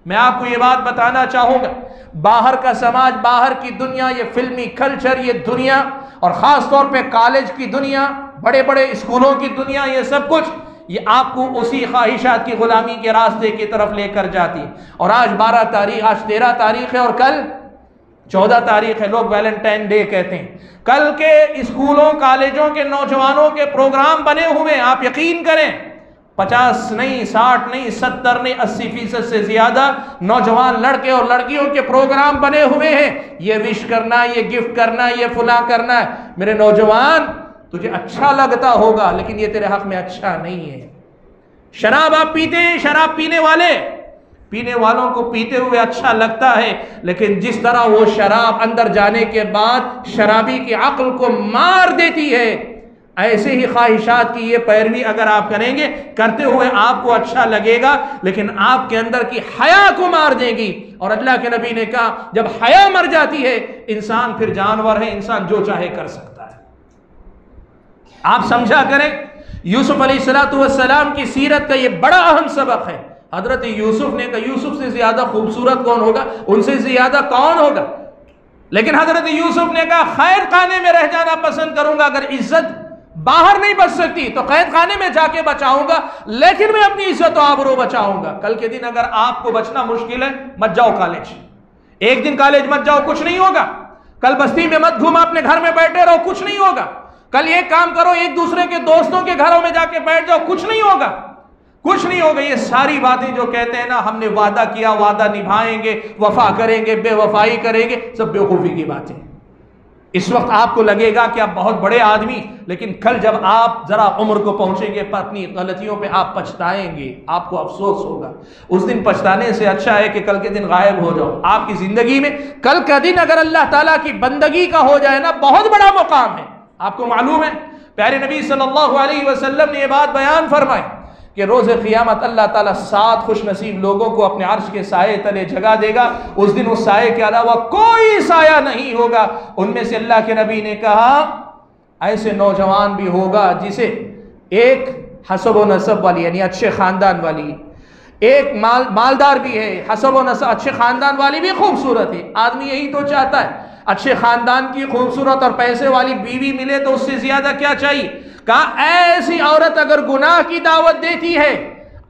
मैं आपको ये बात बताना चाहूँगा, बाहर का समाज, बाहर की दुनिया, ये फिल्मी कल्चर, ये दुनिया, और ख़ास तौर पे कॉलेज की दुनिया, बड़े बड़े स्कूलों की दुनिया, ये सब कुछ ये आपको उसी ख्वाहिशात की गुलामी के रास्ते की तरफ लेकर जाती है। और आज 12 तारीख, आज 13 तारीख है और कल 14 तारीख है, लोग वैलेंटाइन डे कहते हैं। कल के स्कूलों कॉलेजों के नौजवानों के प्रोग्राम बने हुए हैं, आप यकीन करें 50 नहीं, 60 नहीं, 70 नहीं, 80% से ज्यादा नौजवान लड़के और लड़कियों के प्रोग्राम बने हुए हैं। ये विश करना, ये गिफ्ट करना, ये फुला करना है। मेरे नौजवान, तुझे अच्छा लगता होगा लेकिन ये तेरे हक में अच्छा नहीं है। शराब आप पीते हैं, शराब पीने वालों को पीते हुए अच्छा लगता है, लेकिन जिस तरह वो शराब अंदर जाने के बाद शराबी की अक्ल को मार देती है, ऐसे ही ख्वाहिशात की ये पैरवी अगर आप करेंगे, करते हुए आपको अच्छा लगेगा लेकिन आपके अंदर की हया को मार देगी। और अल्लाह के नबी ने कहा, जब हया मर जाती है इंसान फिर जानवर है, इंसान जो चाहे कर सकता है। आप समझा करें, यूसुफ अलैहिस्सलाम की सीरत का ये बड़ा अहम सबक है। हजरत यूसुफ ने कहा, यूसुफ से ज्यादा खूबसूरत कौन होगा, उनसे ज्यादा कौन होगा। लेकिन हजरत यूसुफ ने कहा, खैर खाने में रह जाना पसंद करूंगा, अगर इज्जत बाहर नहीं बच सकती तो कैद खाने में जाके बचाऊंगा, लेकिन मैं अपनी इज्जत और आबरू बचाऊंगा। कल के दिन अगर आपको बचना मुश्किल है, मत जाओ कॉलेज, एक दिन कॉलेज मत जाओ, कुछ नहीं होगा। कल बस्ती में मत घूमो, अपने घर में बैठे रहो, कुछ नहीं होगा। कल एक काम करो, एक दूसरे के दोस्तों के घरों में जाके बैठ जाओ, कुछ नहीं होगा, कुछ नहीं होगा। ये सारी बातें जो कहते हैं ना, हमने वादा किया, वादा निभाएंगे, वफा करेंगे, बेवफाई करेंगे, सब बेवकूफी की बातें। इस वक्त आपको लगेगा कि आप बहुत बड़े आदमी, लेकिन कल जब आप जरा उम्र को पहुंचेंगे, अपनी गलतियों पे आप पछताएंगे, आपको अफसोस होगा। उस दिन पछताने से अच्छा है कि कल के दिन गायब हो जाओ। आपकी जिंदगी में कल का दिन अगर अल्लाह ताला की बंदगी का हो जाए ना, बहुत बड़ा मुकाम है। आपको मालूम है, प्यारे नबी सल्लल्लाहु अलैहि वसल्लम ने यह बात बयान फरमाई कि रोज़े क़ियामत अल्लाह ताला 7 खुशनसीब लोगों को अपने अर्श के साये तले जगह देगा। उस दिन उस साये के अलावा कोई साया नहीं होगा। उनमें से अल्लाह के नबी ने कहा, ऐसे नौजवान भी होगा जिसे एक हसब व नसब वाली, यानी अच्छे ख़ानदान वाली, एक मालदार भी है, हसब व नसब, अच्छे ख़ानदान वाली भी खूबसूरत है। आदमी यही तो चाहता है, अच्छे ख़ानदान की खूबसूरत और पैसे वाली बीवी मिले तो उससे ज़्यादा क्या चाहिए। कहा, ऐसी औरत अगर गुनाह की दावत देती है,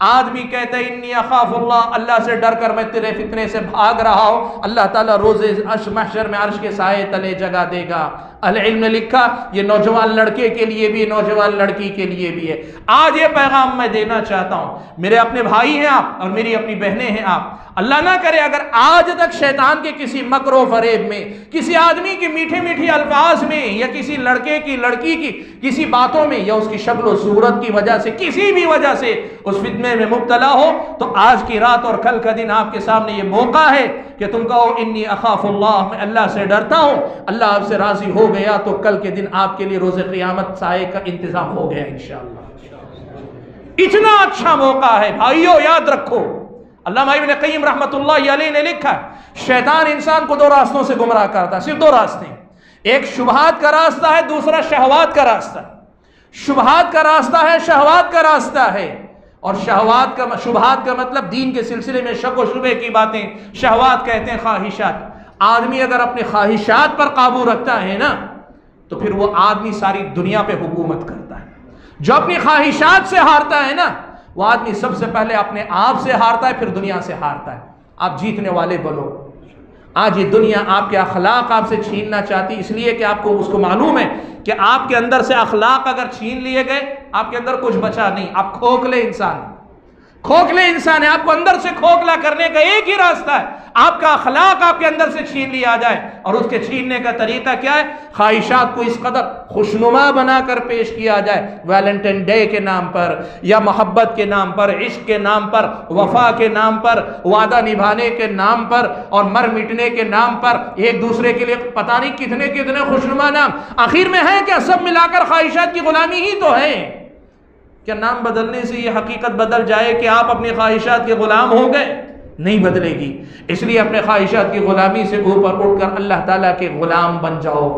आदमी कहता है इन्नी अखाफुल्लाह, अल्लाह से डर कर मैं तेरे फितने से भाग रहा हूं, अल्लाह ताला रोज़े महशर में अर्श के साये तले जगह देगा। अहले इल्म ने लिखा, ये नौजवान लड़के के लिए भी, नौजवान लड़की के लिए भी है। आज ये पैगाम मैं देना चाहता हूं, मेरे अपने भाई हैं आप और मेरी अपनी बहनें हैं आप। अल्लाह ना करे अगर आज तक शैतान के किसी मकरो फरेब में, किसी आदमी की मीठी मीठी अल्फाज में, या किसी लड़के की लड़की की किसी बातों में, या उसकी शक्ल सूरत की वजह से, किसी भी वजह से उस फितने में मुब्तला हो, तो आज की रात और कल का दिन आपके सामने ये मौका है कि तुम कहो इन्नी अखाफुल्लाह, मैं अल्लाह से डरता हूँ। अल्लाह आपसे राजी हो गया तो कल के दिन आपके लिए रोज़े क़ियामत साये का इंतजाम हो गया इंशाअल्लाह। इतना अच्छा मौका है भाइयों, याद रखो। अल्लामा इब्न क़य्यिम रहमतुल्लाहि अलैहि ने लिखा, शैतान इंसान को 2 रास्तों से गुमराह करता है, सिर्फ 2 रास्ते। एक शुबहात का रास्ता है, दूसरा शहवात का रास्ता है। शुबहात का रास्ता है, शहवात का रास्ता है। और शुबहात का मतलब दीन के सिलसिले में शक व शुबे की बातें, शहवात कहते हैं ख्वाहिशात। आदमी अगर अपने ख्वाहिशात पर काबू रखता है ना, तो फिर वो आदमी सारी दुनिया पे हुकूमत करता है। जो अपनी ख्वाहिशात से हारता है ना, वो आदमी सबसे पहले अपने आप से हारता है, फिर दुनिया से हारता है। आप जीतने वाले बनो। आज ये दुनिया आपके अखलाक आपसे छीनना चाहती, इसलिए कि आपको उसको मालूम है कि आपके अंदर से अखलाक अगर छीन लिए गए, आपके अंदर कुछ बचा नहीं। आप खोखले इंसान है। आपको अंदर से खोखला करने का एक ही रास्ता है, आपका अखलाक आपके अंदर से छीन लिया जाए। और उसके छीनने का तरीका क्या है? ख्वाहिशात को इस कदर खुशनुमा बनाकर पेश किया जाए, वैलेंटाइन डे के नाम पर या मोहब्बत के नाम पर, इश्क के नाम पर, वफा के नाम पर, वादा निभाने के नाम पर और मर मिटने के नाम पर, एक दूसरे के लिए पता नहीं कितने कितने खुशनुमा नाम। आखिर में है क्या? सब मिलाकर ख्वाहिशात की गुलामी ही तो है। क्या नाम बदलने से ये हकीकत बदल जाए कि आप अपनी ख्वाहिशात के गुलाम हो गए? नहीं बदलेगी। इसलिए अपने ख्वाहिशात की गुलामी से ऊपर उठकर अल्लाह ताला के गुलाम बन जाओ।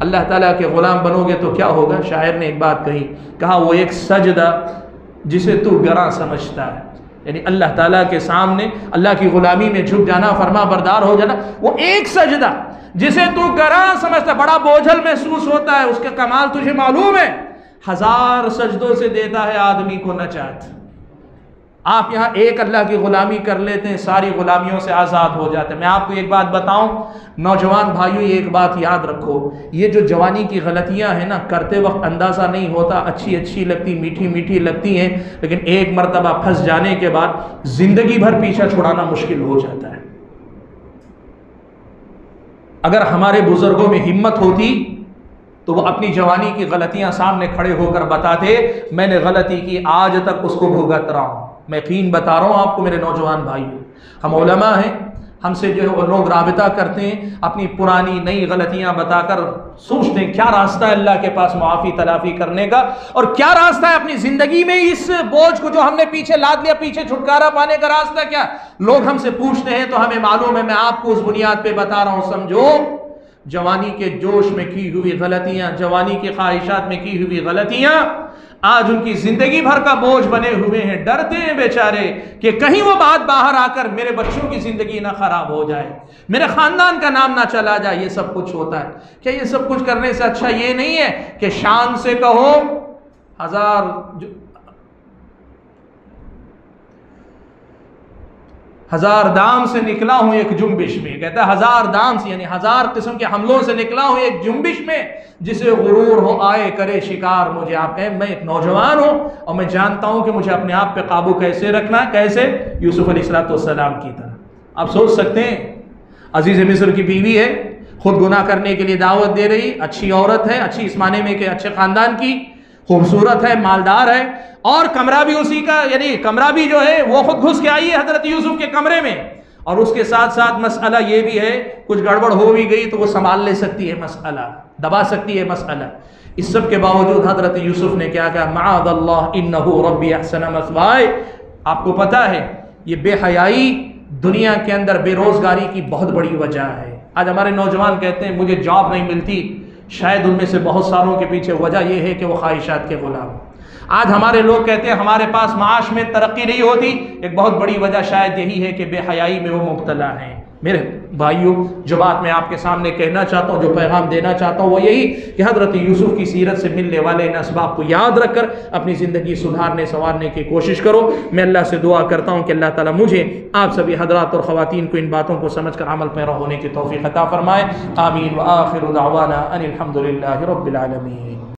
अल्लाह ताला के गुलाम बनोगे तो क्या होगा? शायर ने एक बात कहा वो एक सजदा जिसे तू गरा समझता है, यानी अल्लाह ताला के सामने अल्लाह की गुलामी में झुक जाना, फरमा बरदार हो जाना, वो एक सजदा जिसे तू गरा समझता, बड़ा बोझल महसूस होता है, उसका कमाल तुझे मालूम है, 1000 सजदों से देता है आदमी को नजात। आप यहाँ एक अल्लाह की गुलामी कर लेते हैं, सारी गुलामियों से आज़ाद हो जाते हैं। मैं आपको एक बात बताऊं, नौजवान भाइयों, ये एक बात याद रखो, ये जो जवानी की गलतियां हैं ना, करते वक्त अंदाज़ा नहीं होता, अच्छी अच्छी लगती, मीठी मीठी लगती हैं, लेकिन एक मरतबा फंस जाने के बाद जिंदगी भर पीछा छुड़ाना मुश्किल हो जाता है। अगर हमारे बुजुर्गों में हिम्मत होती तो वो अपनी जवानी की गलतियां सामने खड़े होकर बताते, मैंने गलती की, आज तक उसको भुगत रहा हूं। मैं यकीन बता रहा हूं आपको मेरे नौजवान भाइयों, हम उलमा हैं, हमसे जो है वो लोग राबिता करते हैं, अपनी पुरानी नई गलतियां बताकर सोचते हैं क्या रास्ता है अल्लाह के पास मुआफ़ी तलाफ़ी करने का, और क्या रास्ता है अपनी ज़िंदगी में इस बोझ को जो हमने पीछे लाद लिया, पीछे छुटकारा पाने का रास्ता क्या। लोग हमसे पूछते हैं तो हमें मालूम है, मैं आपको उस बुनियाद पर बता रहा हूँ। समझो, जवानी के जोश में की हुई गलतियां, जवानी की ख्वाहिशात में की हुई गलतियां आज उनकी जिंदगी भर का बोझ बने हुए हैं। डरते हैं बेचारे कि कहीं वो बात बाहर आकर मेरे बच्चों की जिंदगी ना खराब हो जाए, मेरे खानदान का नाम ना चला जाए। ये सब कुछ होता है। क्या ये सब कुछ करने से अच्छा ये नहीं है कि शान से कहो हजार दाम से निकला हूं एक जुम्बिश में। कहता है 1000 दाम से, यानी 1000 किस्म के हमलों से निकला हूं एक जुम्बिश में, जिसे गुरूर हो आए करे शिकार मुझे। आप कहें मैं एक नौजवान हूं और मैं जानता हूं कि मुझे अपने आप पे काबू कैसे रखना है, कैसे? यूसुफ अलैहिस्सलाम की तरह। आप सोच सकते हैं, अजीज मिस्र की बीवी है, खुद गुनाह करने के लिए दावत दे रही, अच्छी औरत है, अच्छी इस माने में कि अच्छे खानदान की, खूबसूरत है, मालदार है, और कमरा भी उसी का, यानी कमरा भी जो है वो खुद घुस के आई है हजरत यूसुफ के कमरे में। और उसके साथ साथ मसला ये भी है, कुछ गड़बड़ हो भी गई तो वो संभाल ले सकती है मसला, दबा सकती है मसला। इस सब के बावजूद हजरत यूसुफ ने क्या कहा? माअदल्लाह इन्नहु रब्बी अहसन मस्वाय। आपको पता है ये बेहयाई दुनिया के अंदर बेरोजगारी की बहुत बड़ी वजह है। आज हमारे नौजवान कहते हैं मुझे जॉब नहीं मिलती, शायद उनमें से बहुत सारों के पीछे वजह यह है कि वो ख्वाहिशात के गुलाम। आज हमारे लोग कहते हैं हमारे पास माश में तरक्की नहीं होती, एक बहुत बड़ी वजह शायद यही है कि बेहयाई में वो मुब्तला हैं। मेरे भाइयों, जो बात मैं आपके सामने कहना चाहता हूँ, जो पैगाम देना चाहता हूँ, वो यही कि हजरत यूसुफ की सीरत से मिलने वाले इन असबाब को याद रखकर अपनी ज़िंदगी सुधारने संवारने की कोशिश करो। मैं अल्लाह से दुआ करता हूँ कि अल्लाह ताला मुझे आप सभी हजरात और ख़वातीन को इन बातों को समझ कर अमल पैरा होने की तौफ़ीक़ अता फ़रमाए। आमीन व आखिरु दावाना अनिल हम्दुलिल्लाहि रब्बिल आलमीन।